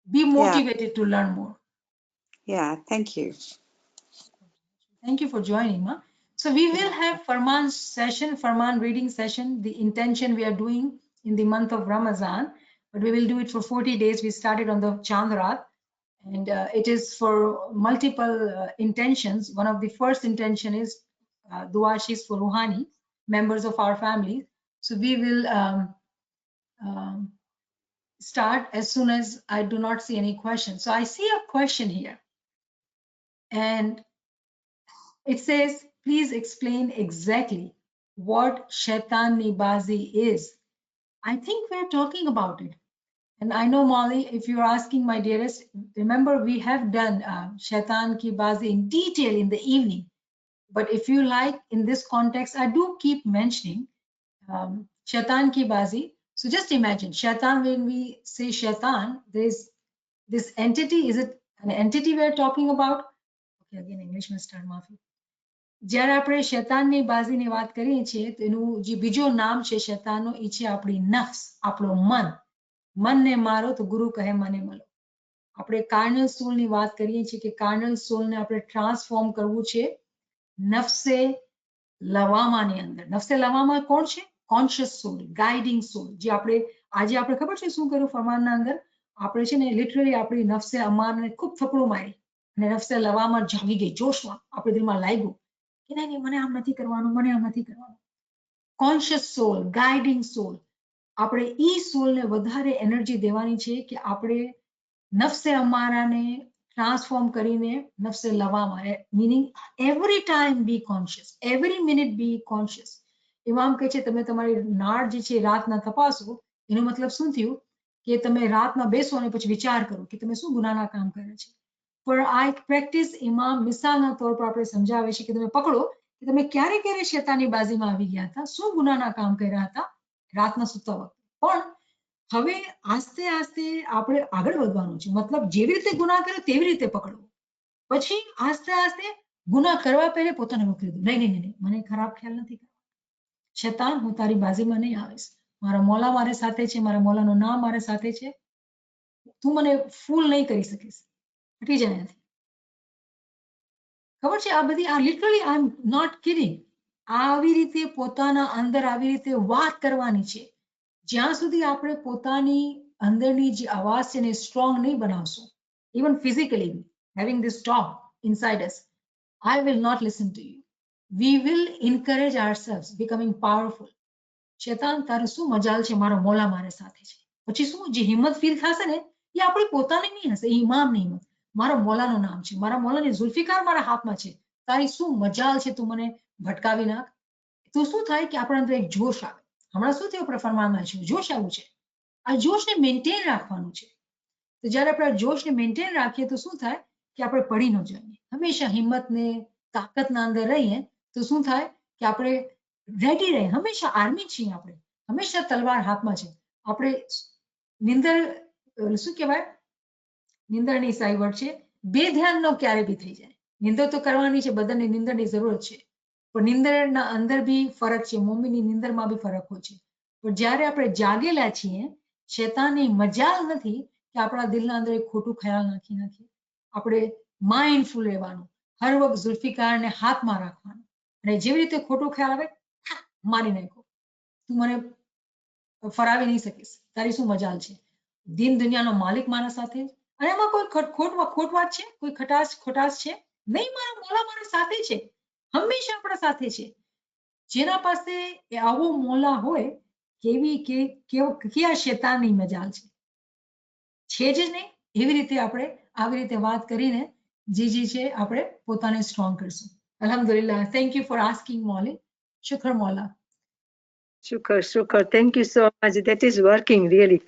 be motivated to learn more. Yeah, thank you. Thank you for joining, Ma. So we will have Farman session, Farman reading session. The intention we are doing in the month of Ramadan, but we will do it for 40 days. We started on the Chand Raat, and it is for multiple intentions. One of the first intention is dua shis for Ruhani, members of our family. So we will start as soon as I do not see any questions. So I see a question here, and it says, please explain exactly what Shaitan Nibazi is. I think we're talking about it. And I know, Molly, if you're asking, my dearest, remember we have done Shaitan Ki Bazi in detail in the evening. But if you like, in this context, I do keep mentioning Shaitan Ki Bazi. So just imagine, Shaitan, when we say Shaitan, there's this entity. Is it an entity we're talking about? Okay, again, English must start, Mafi. જ્યારે આપણે શૈતાનની બાજીની વાત કરીએ છીએ તો એનું જે બીજો નામ છે શૈતાનનો, એ છે આપણી નફ્સ, આપણો મન. મનને મારો તો ગુરુ કહે મને મળો. આપણે કાર્નલ સોલની વાત કરીએ છીએ કે કાર્નલ સોલને આપણે ટ્રાન્સફોર્મ કરવું છે નફસે લવામાની અંદર. નફસે લવામા કોણ છે? કોન્શિયસ સોલ, ગાઈડિંગ સોલ, જે આપણે આજે આપણે ખબર છે શું કર્યું ફરમાનના અંદર, આપણે છે ને લિટરલી આપણી નફસે અમારને ખૂબ થપડું મારી અને નફસે લવામાં જાગી ગઈ, જોશમાં આપણે દિલમાં લાગ્યું કે નહીં મને આમ નથી કરવાનું, મને આમ નથી કરવાનું. કોન્શિયસ સોલ, ગાઈડિંગ સોલ, આપણે ઈ સોલને વધારે એનર્જી દેવાની છે કે આપણે નફસે અમારાને ટ્રાન્સફોર્મ કરીને નફસે લવામાં, મીનિંગ એવરી ટાઈમ બી કોન્શિયસ, એવરી મિનિટ બી કોન્શિયસ. ઇમામ કહે છે તમે તમારી નાળ જે છે રાતના તપાસો, એનો મતલબ શું થયું કે તમે રાતના બેસો અને પછી વિચાર કરો કે તમે શું ગુનાના કામ કર્યા છે. પણ આ એક પ્રેક્ટિસ ઇમામ મિસાલના તौर પર આપણે સમજાવે છે કે તમે પકડો કે તમે ક્યારે ક્યારે શેતાની બાજીમાં આવી ગયા હતા, શું ગુનાના કામ કર્યા હતા રાતના સૂતા વખતે. પણ હવે આસ્તે આસ્તે આપણે આગળ વધવાનું છે, મતલબ જેવી રીતે ગુના કર્યો તેવી રીતે પકડવો. પછી આસ્તે આસ્તે ગુના કરવા પહેલા પોતાને રોકી દો, નહીં નહીં નહીં, મને ખરાબ ખ્યાલ નથી કરવાનો. શેતાન હું તારી બાજીમાં નહીં આવીશ, મારા મોલા મારી સાથે છે, મારા મોલાનું નામ મારી સાથે છે, તું મને ફૂલ નહીં કરી શકીશ, હટી જાય નથી. ખબર છે આ બધી, આ literally I am not kidding, આવી રીતે પોતાના અંદર આવી રીતે વાત કરવાની છે. જ્યાં સુધી આપણે પોતાની અંદરની જે અવાજ છે એને સ્ટ્રોંગ નહીં બનાવશું, even physically having this talk inside us, I will not listen to you. We will encourage ourselves becoming powerful. શેતાન તારે શું મજાલ છે મારો મોલા મારી સાથે છે. પછી શું જે હિંમત ફીલ થશે ને એ આપણી પોતાની નહીં હશે, એ ઇમામની હિંમત, મારા મોલાનું નામ છે, મારા મોલાની ઝુલ્ફિકાર મારા હાથમાં છે, તારી શું મજાલ છે તું મને ભટકાવી નાખ. તો શું થાય કે આપણા અંદર એક જોશ આવે. હમણાં શું થયું આપણે ફરમાનમાં છે જોશ આવ્યું છે, આ જોશને મેન્ટેન રાખવાનું છે. તો જ્યારે આપણે આ જોશને મેન્ટેન રાખીએ તો શું થાય કે આપણે પડી ન જઈએ, હંમેશા હિંમતને તાકાતના અંદર રહીએ તો શું થાય કે આપણે રેડી રહીએ, હંમેશા આર્મી છીએ આપણે, હંમેશા તલવાર હાથમાં છે. આપણે નિંદર શું કહેવાય, નિંદરની સાઈ વર્ડ છે, બે ધ્યાન ન ક્યારે બી થઈ જાય. નિંદર તો કરવાની છે, બધાને નિંદરની જરૂરત છે, પણ નિંદરના અંદર બી ફરક છે, મોમીની નિંદરમાં બી ફરક હોય છે. પણ જ્યારે આપણે જાગેલા છીએ, શેતાનની મજાલ નથી કે આપણા દિલના અંદર એક ખોટું ખ્યાલ નાખીએ. આપણે માઇન્ડફુલ રહેવાનું, હર વખત ઝુલ્ફિકારને હાથમાં રાખવાનું, અને જેવી રીતે ખોટો ખ્યાલ આવે મારી નાખો, તું મને ફરાવી નહીં શકીશ, તારી શું મજાલ છે. દીન દુનિયાનો માલિક મારા સાથે, અને એમાં કોઈ ખોટ વાત છે, કોઈ ખોટાશ છે નહીં, મારા મોલા મારા સાથે છે, હંમેશા આપણા સાથે છે. જેના પાસે આવો મોલા હોય કેવા શેતાનની મજાલ છે જ નહીં. એવી રીતે આપણે આવી રીતે વાત કરીને જે છે આપણે પોતાને સ્ટ્રોંગ કરશું. અલ્હમ્દુલિલ્લાહ. થેન્ક યુ ફોર આસ્કિંગ મોલી. શુક્ર મોલા. Shukr. Thank you so much. That is working, really.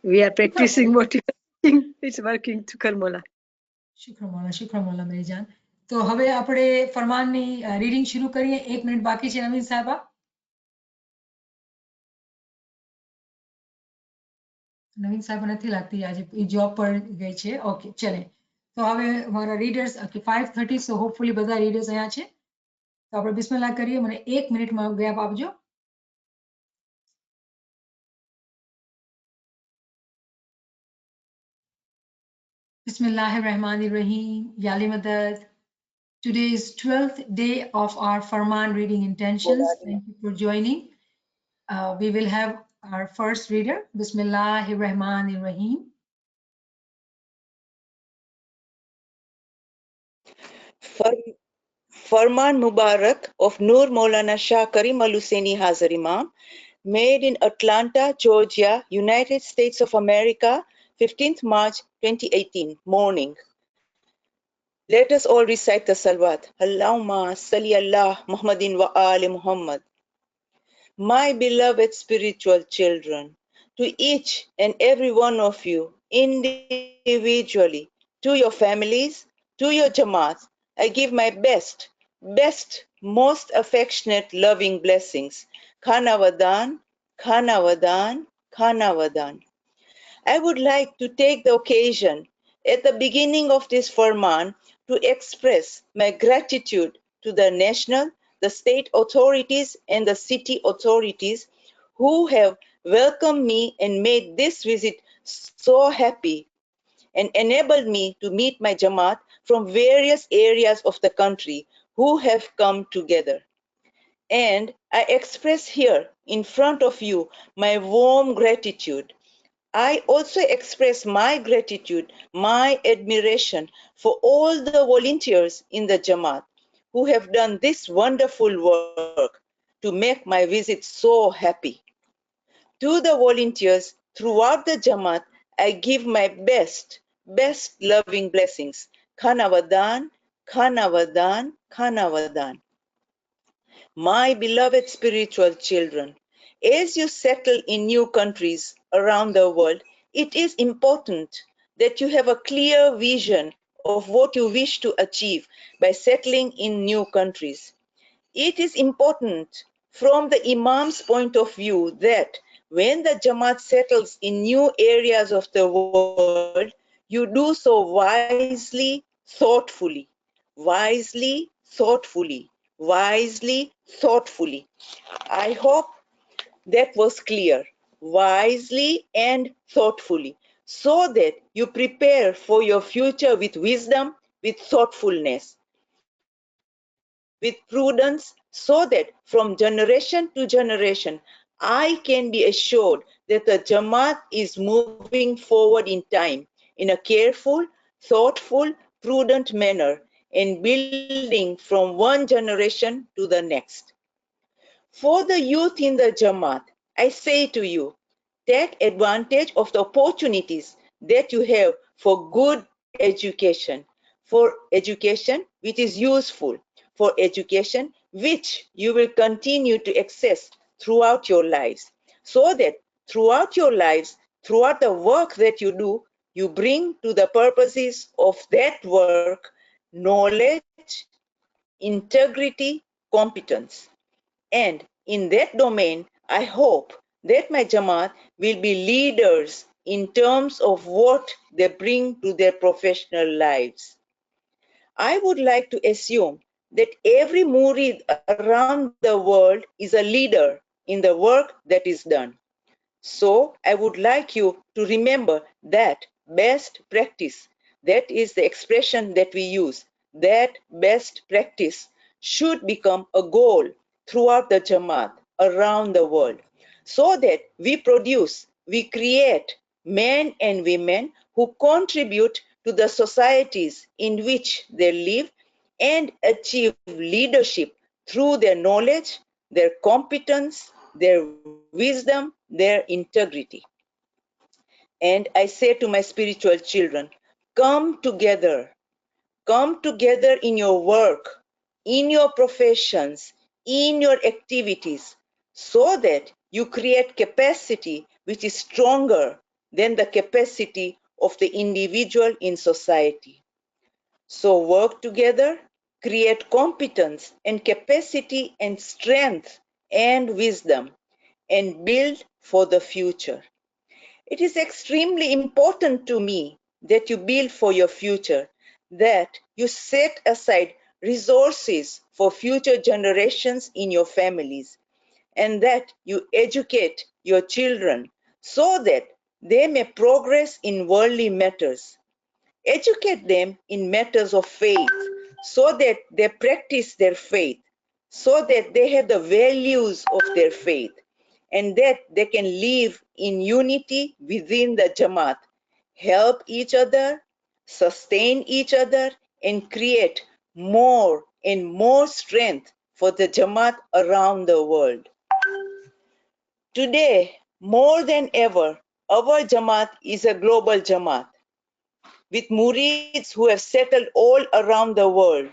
We are practicing what you are saying. It's working. Shukr Mola. શુક્ર મોલા મેરી જાન. તો હવે આપણે ફરમાનની રીડિંગ શરૂ કરીએ. 1 મિનિટ બાકી છે નવીન સાહેબા. નવીન સાહેબ નથી લાગતી આજે એ જોબ પર ગઈ છે. ઓકે ચલે. તો હવે અમારા રીડર્સ 5:30, સો હોપફુલી બધા રીડર્સ અહીંયા છે. તો આપણે બિસ્મિલ્લાહ કરીએ. મને 1 મિનિટમાં ગેપ આપજો. Bismillahirrahmanirrahim. Yali Madad. Today is 12th day of our Farman reading intentions. Thank you for joining. We will have our first reader. Bismillahirrahmanirrahim. Farman Mubarak of Nur Maulana Shah Karim Al Husseini Hazar Imam, made in Atlanta, Georgia, United States of America, 15th March 2018, morning. Let us all recite the salawat. Allahumma salli ala Muhammadin wa ali Muhammad. My beloved spiritual children, to each and every one of you, individually, to your families, to your Jamaat, I give my best, most affectionate, loving blessings. Khana Vadan, Khana Vadan, Khana Vadan. I would like to take the occasion at the beginning of this Farman to express my gratitude to the national, the state authorities and the city authorities who have welcomed me and made this visit so happy and enabled me to meet my Jamaat from various areas of the country who have come together. And I express here in front of you my warm gratitude. I also express my gratitude, my admiration for all the volunteers in the Jamaat who have done this wonderful work to make my visit so happy. To the volunteers throughout the Jamaat, I give my best loving blessings. Khanavadan, Khanavadan, Khanavadan. My beloved spiritual children, as you settle in new countries around the world, it is important that you have a clear vision of what you wish to achieve by settling in new countries. It is important from the Imam's point of view that when the Jamaat settles in new areas of the world, you do so wisely, thoughtfully, wisely, thoughtfully, wisely, thoughtfully. I hope that was clear. Wisely and thoughtfully, so that you prepare for your future with wisdom, with thoughtfulness, with prudence, so that from generation to generation, I can be assured that the Jamaat is moving forward in time in a careful, thoughtful, prudent manner and building from one generation to the next. For the youth in the Jamaat, I say to you, take advantage of the opportunities that you have for good education, for education which is useful, for education which you will continue to access throughout your lives, so that throughout your lives, throughout the work that you do, you bring to the purposes of that work knowledge, integrity, competence. And in that domain, I hope that my Jamaat will be leaders in terms of what they bring to their professional lives. I would like to assume that every murid around the world is a leader in the work that is done. So I would like you to remember that best practice, that is the expression that we use, that best practice should become a goal throughout the Jamaat around the world, so that we create men and women who contribute to the societies in which they live and achieve leadership through their knowledge, their competence, their wisdom, their integrity. And I say to my spiritual children, come together. Come together in your work, in your professions, in your activities, so that you create capacity which is stronger than the capacity of the individual in society. So work together, create competence and capacity and strength and wisdom, and build for the future. It is extremely important to me that you build for your future, that you set aside resources for future generations in your families, and that you educate your children so that they may progress in worldly matters. Educate them in matters of faith so that they practice their faith, so that they have the values of their faith, and that they can live in unity within the Jamaat, help each other, sustain each other, and create more and more strength for the Jamaat around the world. Today, more than ever, our Jamaat is a global Jamaat with murids who have settled all around the world.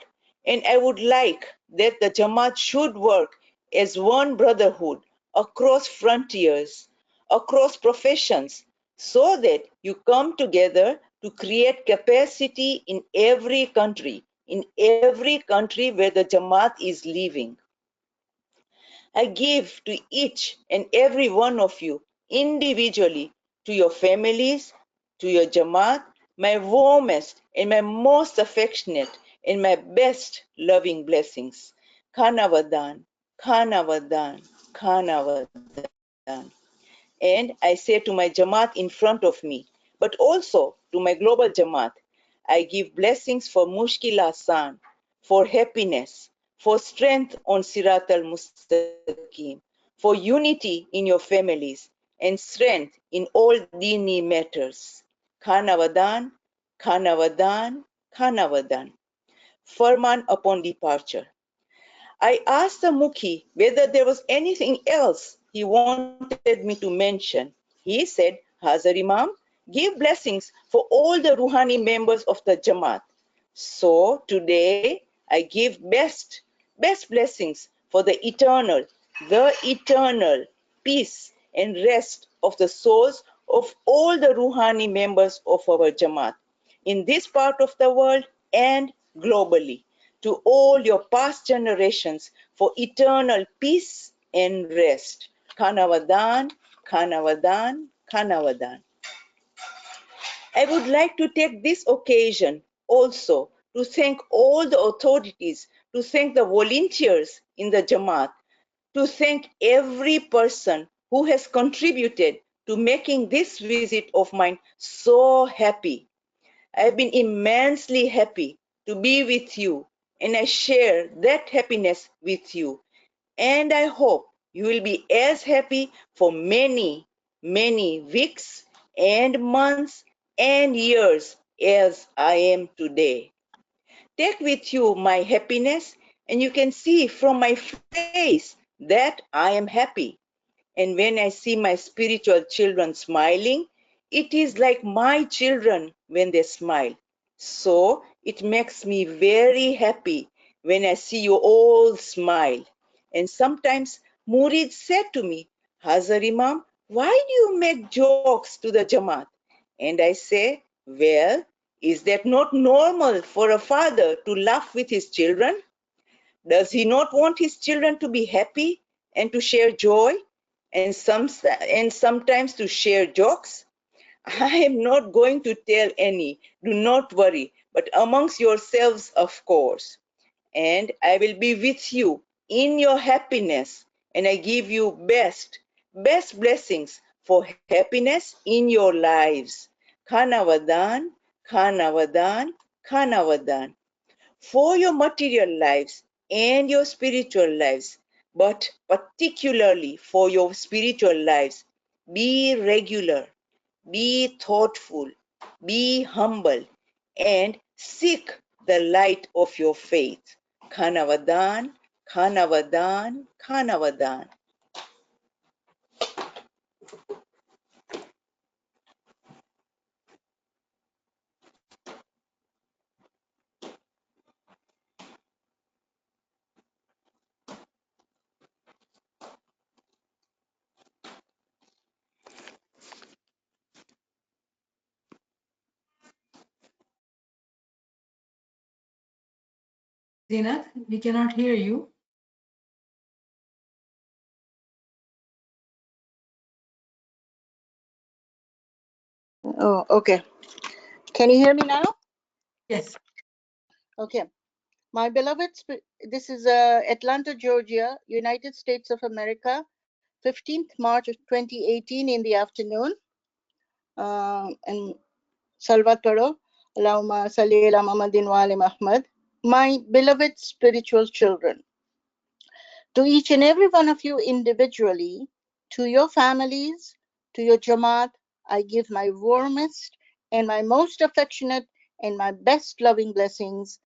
And I would like that the Jamaat should work as one brotherhood across frontiers, across professions, so that you come together to create capacity in every country where the Jamaat is living. I give to each and every one of you individually, to your families, to your Jamaat, my warmest and my most affectionate and my best loving blessings. Khanavadan, Khanavadan, Khanavadan. And I say to my Jamaat in front of me, but also to my global Jamaat, I give blessings for Mushkil Asan, for happiness, for strength on Sirat al-Mustaqim, for unity in your families, and strength in all dini matters. Khanavadan, Khanavadan, Khanavadan. Farman upon departure. I asked the Mukhi whether there was anything else he wanted me to mention. He said, Hazar Imam, give blessings for all the Ruhani members of the Jamaat. So today I give best blessings for the eternal peace and rest of the souls of all the Ruhani members of our Jamaat in this part of the world and globally, to all your past generations for eternal peace and rest. Khanavadan, Khanavadan, Khanavadan. I would like to take this occasion also to thank all the authorities, to thank the volunteers in the Jamaat, to thank every person who has contributed to making this visit of mine so happy. I've been immensely happy to be with you, and I share that happiness with you. And I hope you will be as happy for many, many weeks and months and years as I am today. Take with you my happiness, and you can see from my face that I am happy. And when I see my spiritual children smiling, it is like my children when they smile. So it makes me very happy when I see you all smile. And sometimes Murid said to me, Hazar Imam, why do you make jokes to the Jamaat? And I say, well, is that not normal for a father to laugh with his children? Does he not want his children to be happy and to share joy and sometimes to share jokes? I am not going to tell any, do not worry, but amongst yourselves, of course. And I will be with you in your happiness, and I give you best blessings for happiness in your lives. Khanavadan, Khanavadan, Khanavadan, for your material lives and your spiritual lives, but particularly for your spiritual lives. Be regular, be thoughtful, be humble, and seek the light of your faith. Khanavadan, Khanavadan, Khanavadan. Zeenat, we cannot hear you. Oh, okay. Can you hear me now? Yes. Okay. My beloved, this is Atlanta, Georgia, United States of America, 15th March of 2018 in the afternoon. And Salvatore, Allahumma salli ala Muhammadin wa ali Muhammad. My beloved spiritual children, to each and every one of you individually, to your families, to your Jamaat, I give my warmest and my most affectionate and my best loving blessings.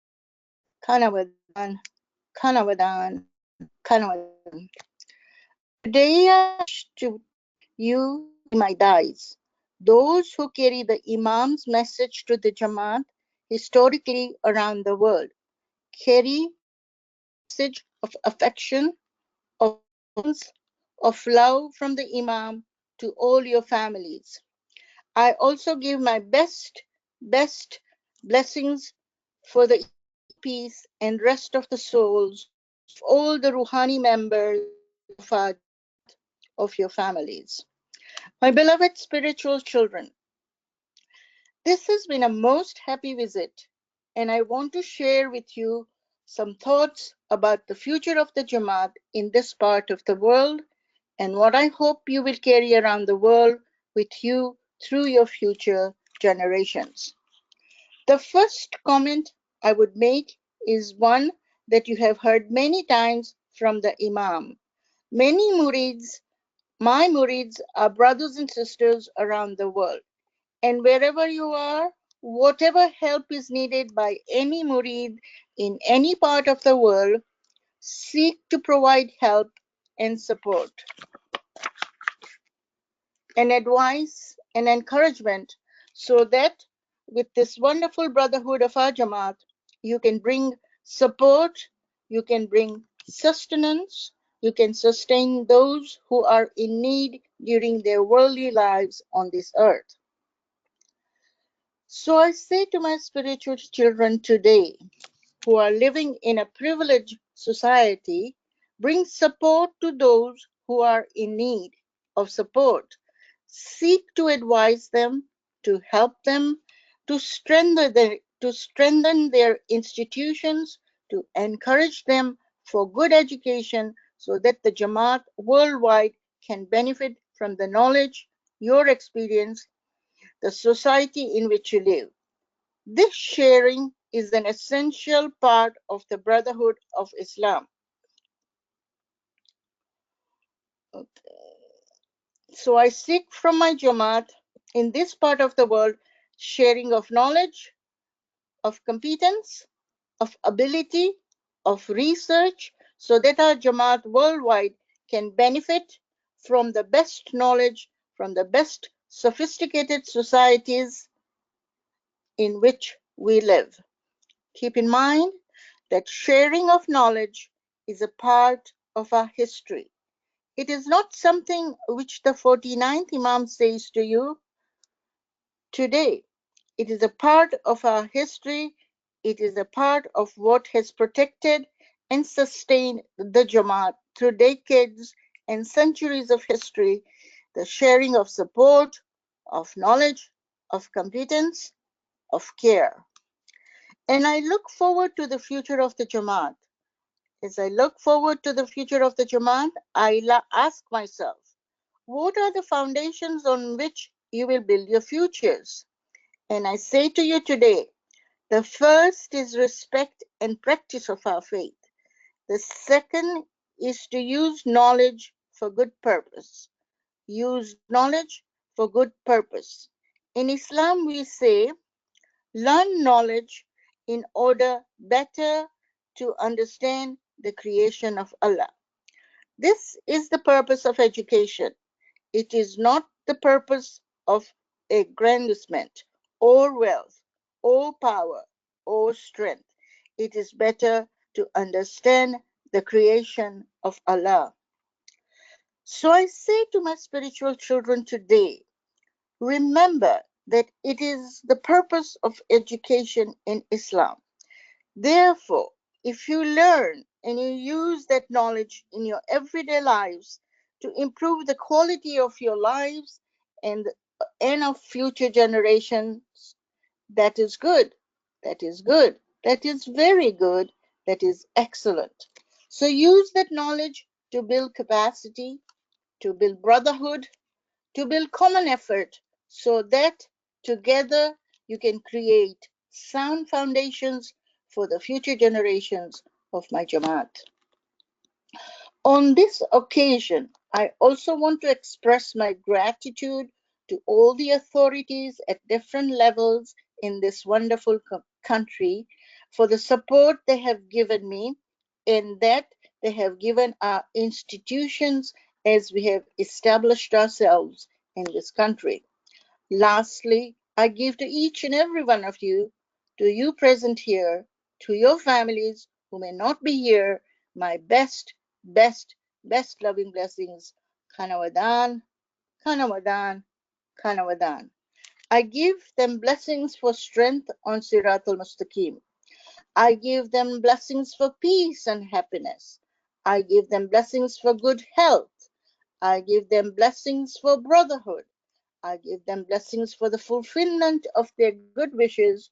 Khanavadan, Khanavadan, Khanavadan. Today I wish to you, my dais, those who carry the Imam's message to the Jamaat historically around the world, carry message of affection, of love from the Imam to all your families. I also give my best blessings for the peace and rest of the souls of all the Rouhani members of your families. My beloved spiritual children, this has been a most happy visit, and I want to share with you some thoughts about the future of the Jamaat in this part of the world and what I hope you will carry around the world with you through your future generations. The first comment I would make is one that you have heard many times from the Imam. Many murids, my murids, are brothers and sisters around the world. And wherever you are, whatever help is needed by any murid in any part of the world, seek to provide help and support and advice and encouragement so that with this wonderful brotherhood of our Jamaat, you can bring support, you can bring sustenance, you can sustain those who are in need during their worldly lives on this earth. So I say to my spiritual children today, who are living in a privileged society, bring support to those who are in need of support. Seek to advise them, to help them, to strengthen their institutions, to encourage them for good education so that the Jamaat worldwide can benefit from the knowledge, your experience, the society in which you live. This sharing is an essential part of the Brotherhood of Islam. So I seek from my Jamaat in this part of the world sharing of knowledge, of competence, of ability, of research, so that our Jamaat worldwide can benefit from the best knowledge, from the best sophisticated societies in which we live. Keep in mind that sharing of knowledge is a part of our history. It is not something which the 49th Imam says to you today. It is a part of our history. It is a part of what has protected and sustained the Jamaat through decades and centuries of history, the sharing of support, of knowledge, of competence, of care. And I look forward to the future of the Jamaat. As I look forward to the future of the Jamaat, I ask myself, what are the foundations on which you will build your futures? And I say to you today, the first is respect and practice of our faith. The second is to use knowledge for good purpose. Use knowledge for good purpose. In Islam, we say, learn knowledge in order better to understand the creation of Allah. This is the purpose of education. It is not the purpose of aggrandizement or wealth or power or strength. It is better to understand the creation of Allah. So I say to my spiritual children today, remember that it is the purpose of education in Islam. Therefore, if you learn and you use that knowledge in your everyday lives to improve the quality of your lives and of future generations, that is good. That is good. That is very good. That is excellent. So use that knowledge to build capacity, to build brotherhood, to build common effort so that together you can create sound foundations for the future generations of my Jamaat. On this occasion, I also want to express my gratitude to all the authorities at different levels in this wonderful country for the support they have given me and that they have given our institutions as we have established ourselves in this country. Lastly, I give to each and every one of you, to you present here, to your families who may not be here, my best loving blessings. Khanavadan, Khanavadan, Khanavadan. I give them blessings for strength on Siratul Mustaqim. I give them blessings for peace and happiness. I give them blessings for good health. I give them blessings for brotherhood. I give them blessings for the fulfillment of their good wishes,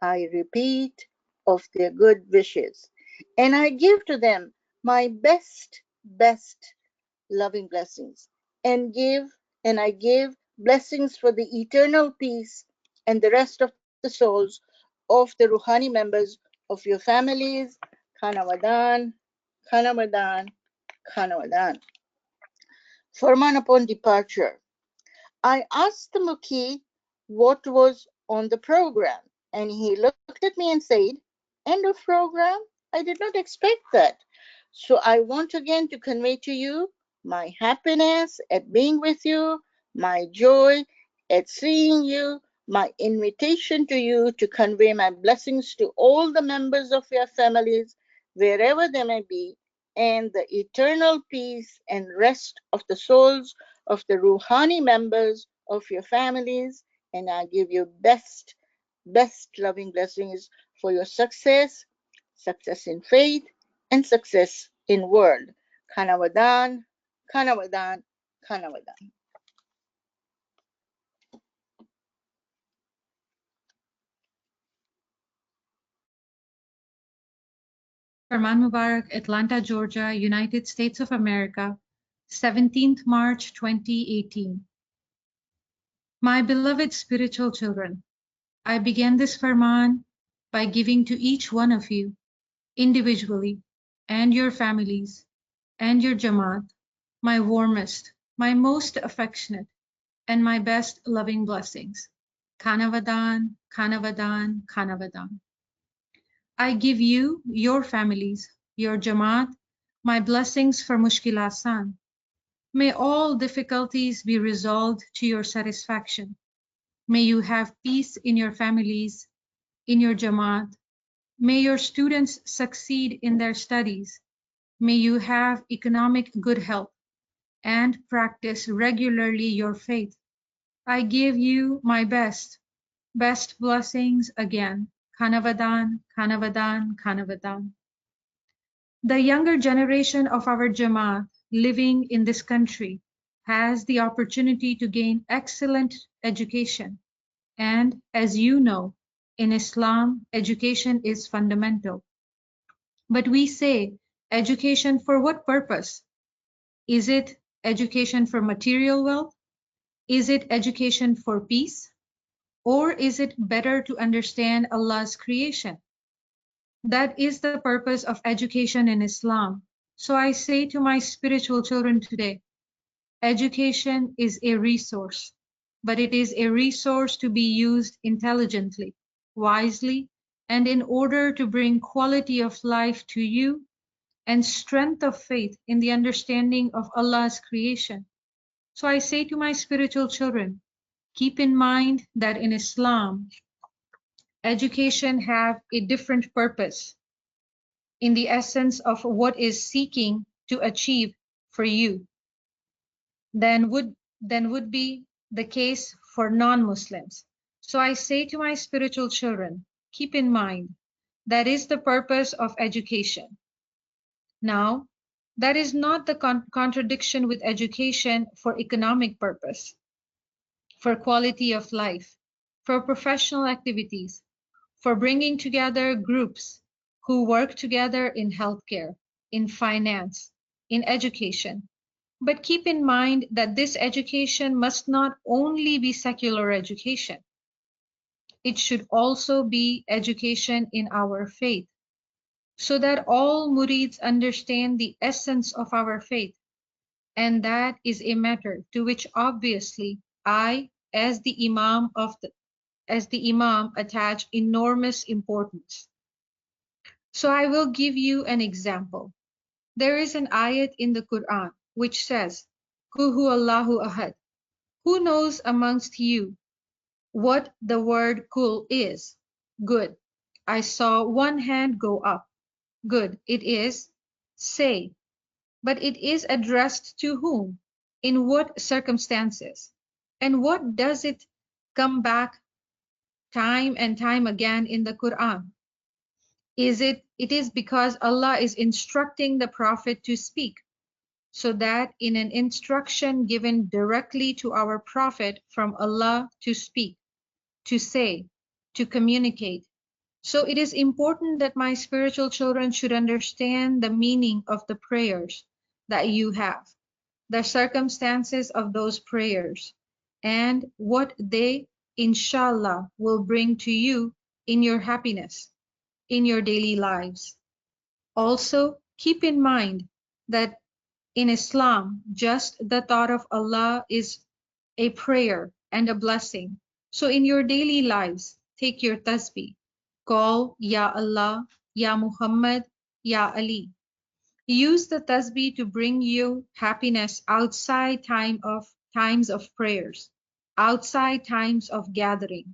I repeat, of their good wishes. And I give to them my best loving blessings. And I give blessings for the eternal peace and the rest of the souls of the Ruhani members of your families. Khanavadan, Khanavadan, Khanavadan. Farman upon departure. I asked the Mukhi what was on the program, and he looked at me and said, "End of program? I did not expect that. So I want again to convey to you my happiness at being with you, my joy at seeing you, my invitation to you to convey my blessings to all the members of your families, wherever they may be, and the eternal peace and rest of the souls of the Ruhani members of your families. And I give you best loving blessings for your success in faith, and success in world. Khanavadan, Khanavadan, Khanavadan. Farman Mubarak, Atlanta, Georgia, United States of America, 17th March 2018. My beloved spiritual children, I began this Farman by giving to each one of you, individually, and your families, and your Jamaat, my warmest, my most affectionate, and my best loving blessings. Khanavadan, Khanavadan, Khanavadan. I give you, your families, your Jamaat, my blessings for Mushkil Asan. May all difficulties be resolved to your satisfaction. May you have peace in your families, in your Jamaat. May your students succeed in their studies. May you have economic good health and practice regularly your faith. I give you my best blessings again. Khanavadan, Khanavadan, Khanavadan. The younger generation of our Jamaat living in this country has the opportunity to gain excellent education. And as you know, in Islam, education is fundamental. But we say, education for what purpose? Is it education for material wealth? Is it education for peace? Or is it better to understand Allah's creation? That is the purpose of education in Islam. So I say to my spiritual children today, education is a resource, but it is a resource to be used intelligently, wisely, and in order to bring quality of life to you and strength of faith in the understanding of Allah's creation. So I say to my spiritual children, keep in mind that in Islam, education have a different purpose in the essence of what is seeking to achieve for you than would be the case for non-Muslims. So I say to my spiritual children, keep in mind that is the purpose of education. Now, that is not the contradiction with education for economic purpose, for quality of life, for professional activities, for bringing together groups who work together in healthcare, in finance, in education. But keep in mind that this education must not only be secular education. It should also be education in our faith, so that all murids understand the essence of our faith. And that is a matter to which obviously I, as the Imam attach enormous importance. So I will give you an example. There is an ayat in the Quran which says, Qul huwallahu ahad. Who knows amongst you what the word kul is? Good. I saw one hand go up. Good. It is say. But it is addressed to whom? In what circumstances? And what does it come back time and time again in the Quran? It is because Allah is instructing the Prophet to speak, so that in an instruction given directly to our Prophet from Allah to speak, to say, to communicate. So it is important that my spiritual children should understand the meaning of the prayers that you have, the circumstances of those prayers, and what they, inshallah, will bring to you in your happiness, in your daily lives. Also, keep in mind that in Islam, just the thought of Allah is a prayer and a blessing. So in your daily lives, take your tasbih. Call Ya Allah, Ya Muhammad, Ya Ali. Use the tasbih to bring you happiness outside times of prayers, outside times of gathering,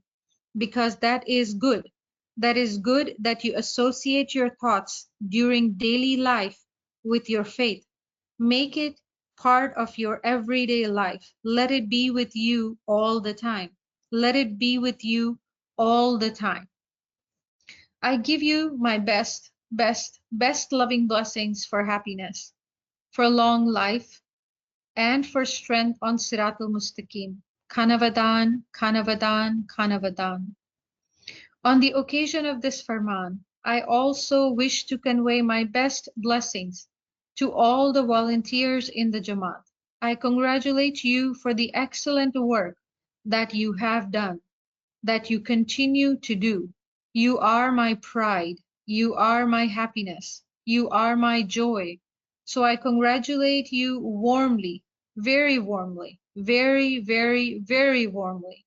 because that is good. That is good that you associate your thoughts during daily life with your faith. Make it part of your everyday life. Let it be with you all the time. Let it be with you all the time. I give you my best loving blessings for happiness, for long life, and for strength on Siratul Mustaqim. Kanavadan, Kanavadan, Kanavadan. On the occasion of this Farman, I also wish to convey my best blessings to all the volunteers in the Jamaat. I congratulate you for the excellent work that you have done, that you continue to do. You are my pride. You are my happiness. You are my joy. So I congratulate you warmly, very warmly, very, very, very warmly.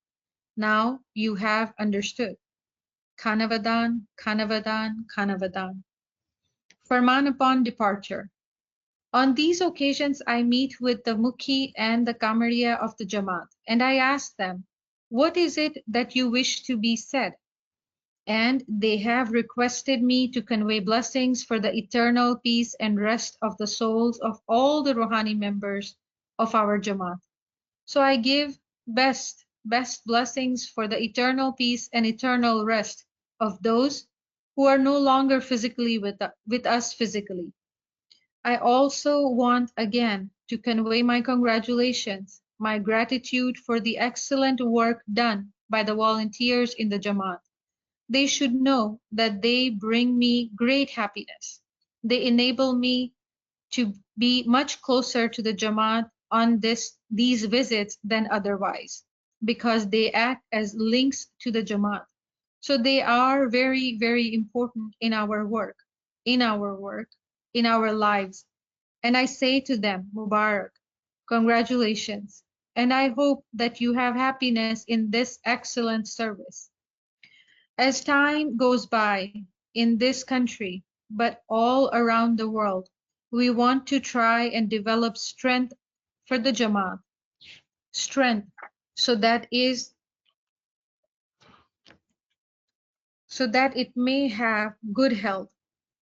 Now you have understood. Kanavadan, Kanavadan, Kanavadan. Farman upon departure. On these occasions, I meet with the Mukhi and the Kamariya of the Jamaat, and I ask them, what is it that you wish to be said? And they have requested me to convey blessings for the eternal peace and rest of the souls of all the Rouhani members of our Jamaat. So I give best blessings for the eternal peace and eternal rest of those who are no longer physically with us physically. I also want again to convey my congratulations, my gratitude for the excellent work done by the volunteers in the Jamaat. They should know that they bring me great happiness. They enable me to be much closer to the Jamaat on these visits than otherwise, because they act as links to the Jamaat. So they are very, very important in our work, in our lives. And I say to them, Mubarak, congratulations. And I hope that you have happiness in this excellent service. As time goes by in this country, but all around the world, we want to try and develop strength for the Jamaat. Strength so that it may have good health.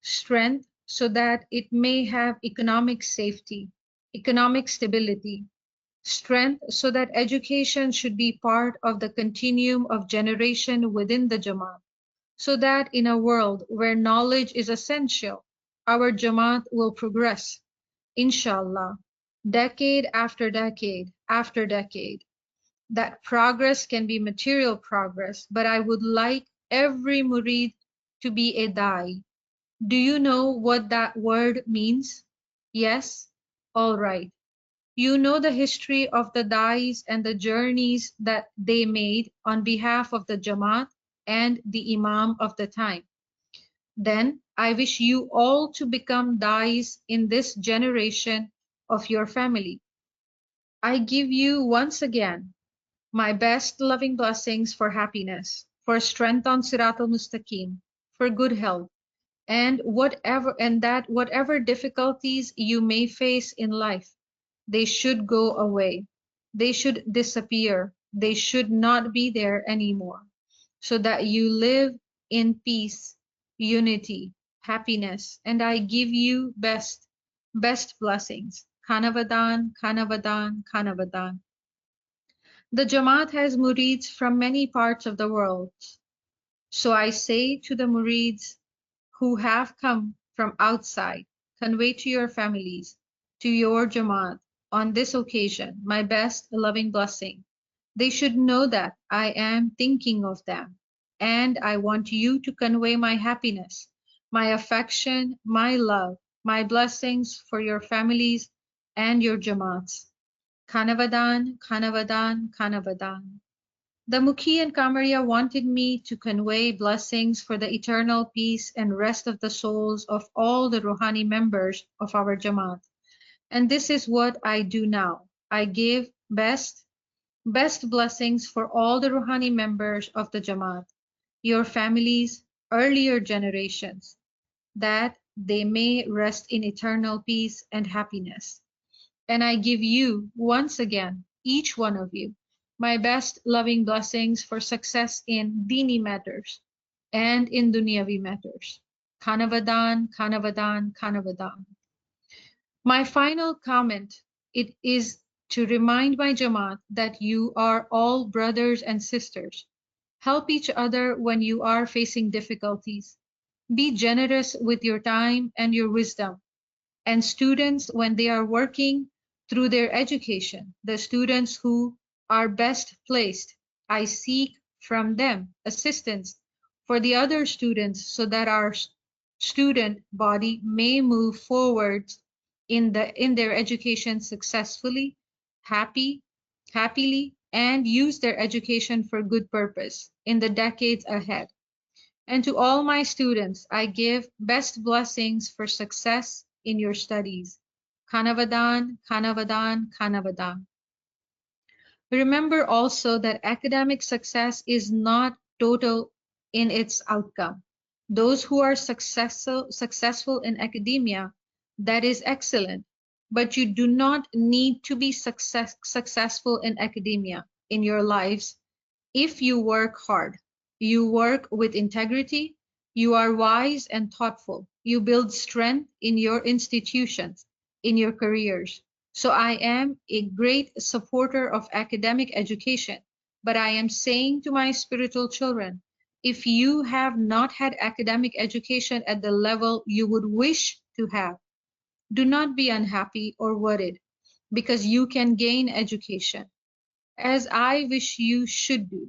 Strength so that it may have economic safety, economic stability. Strength so that education should be part of the continuum of generation within the Jamaat. So that in a world where knowledge is essential, our Jamaat will progress, inshallah, decade after decade after decade. That progress can be material progress, but I would like every murid to be a da'i. Do you know what that word means? Yes? All right. You know the history of the da'is and the journeys that they made on behalf of the Jamaat and the Imam of the time. Then I wish you all to become da'is in this generation of your family. I give you once again my best loving blessings for happiness, for strength on Siratul Mustaqim, for good health, and whatever difficulties you may face in life, they should go away. They should disappear. They should not be there anymore, so that you live in peace, unity, happiness, and I give you best blessings. Kanavadan, Kanavadan, Kanavadan. The Jamaat has murids from many parts of the world. So I say to the murids who have come from outside, convey to your families, to your Jamaat, on this occasion, my best loving blessing. They should know that I am thinking of them, and I want you to convey my happiness, my affection, my love, my blessings for your families and your Jamaats. Kanavadan, Kanavadan, Kanavadan. The Mukhi and Kamaria wanted me to convey blessings for the eternal peace and rest of the souls of all the Rouhani members of our Jamaat. And this is what I do now. I give best blessings for all the Rouhani members of the Jamaat, your families, earlier generations, that they may rest in eternal peace and happiness. And I give you, once again, each one of you, my best loving blessings for success in Dini matters and in Dunyavi matters. Khanavadan, Khanavadan, Khanavadan. My final comment, it is to remind my Jamaat that you are all brothers and sisters. Help each other when you are facing difficulties. Be generous with your time and your wisdom. And students, when they are working through their education, the students who are best placed, I seek from them assistance for the other students so that our student body may move forward in their education successfully, happily, and use their education for good purpose in the decades ahead. And to all my students, I give best blessings for success in your studies. Khanavadan, Khanavadan, Khanavadan. Remember also that academic success is not total in its outcome. Those who are successful in academia, that is excellent, but you do not need to be successful in academia in your lives if you work hard. You work with integrity, you are wise and thoughtful, you build strength in your institutions, in your careers. So I am a great supporter of academic education, but I am saying to my spiritual children, if you have not had academic education at the level you would wish to have, do not be unhappy or worried, because you can gain education, as I wish you should do,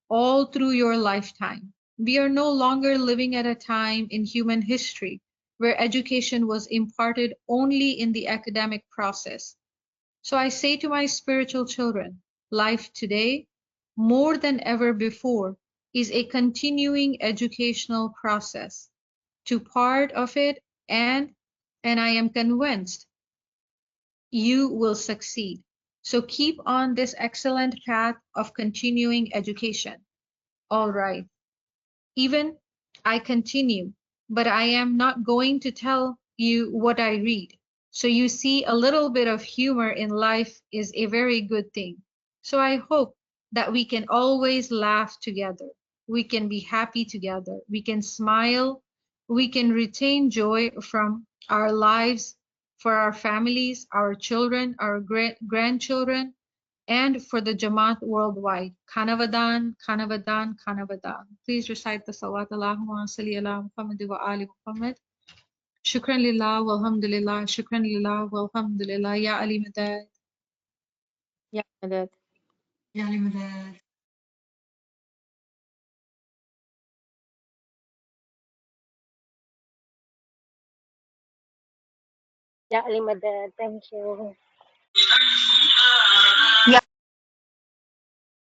all through your lifetime. We are no longer living at a time in human history where education was imparted only in the academic process. So I say to my spiritual children, life today, more than ever before, is a continuing educational process. To part of it, and I am convinced you will succeed. So keep on this excellent path of continuing education. All right. Even I continue, but I am not going to tell you what I read. So you see, a little bit of humor in life is a very good thing. So I hope that we can always laugh together. We can be happy together. We can smile. We can retain joy from our lives, for our families, our children, our grandchildren, and for the Jamaat worldwide. Khanavadan, Khanavadan, Khanavadan. Please recite the Salawat Allahumma salli ala Muhammad wa ali Muhammad. Shukran lillah walhamdulillah, shukran lillah walhamdulillah. Ya Ali Madad. Ya Madad. يا لمداد. Ya Ali Madad. Thank you.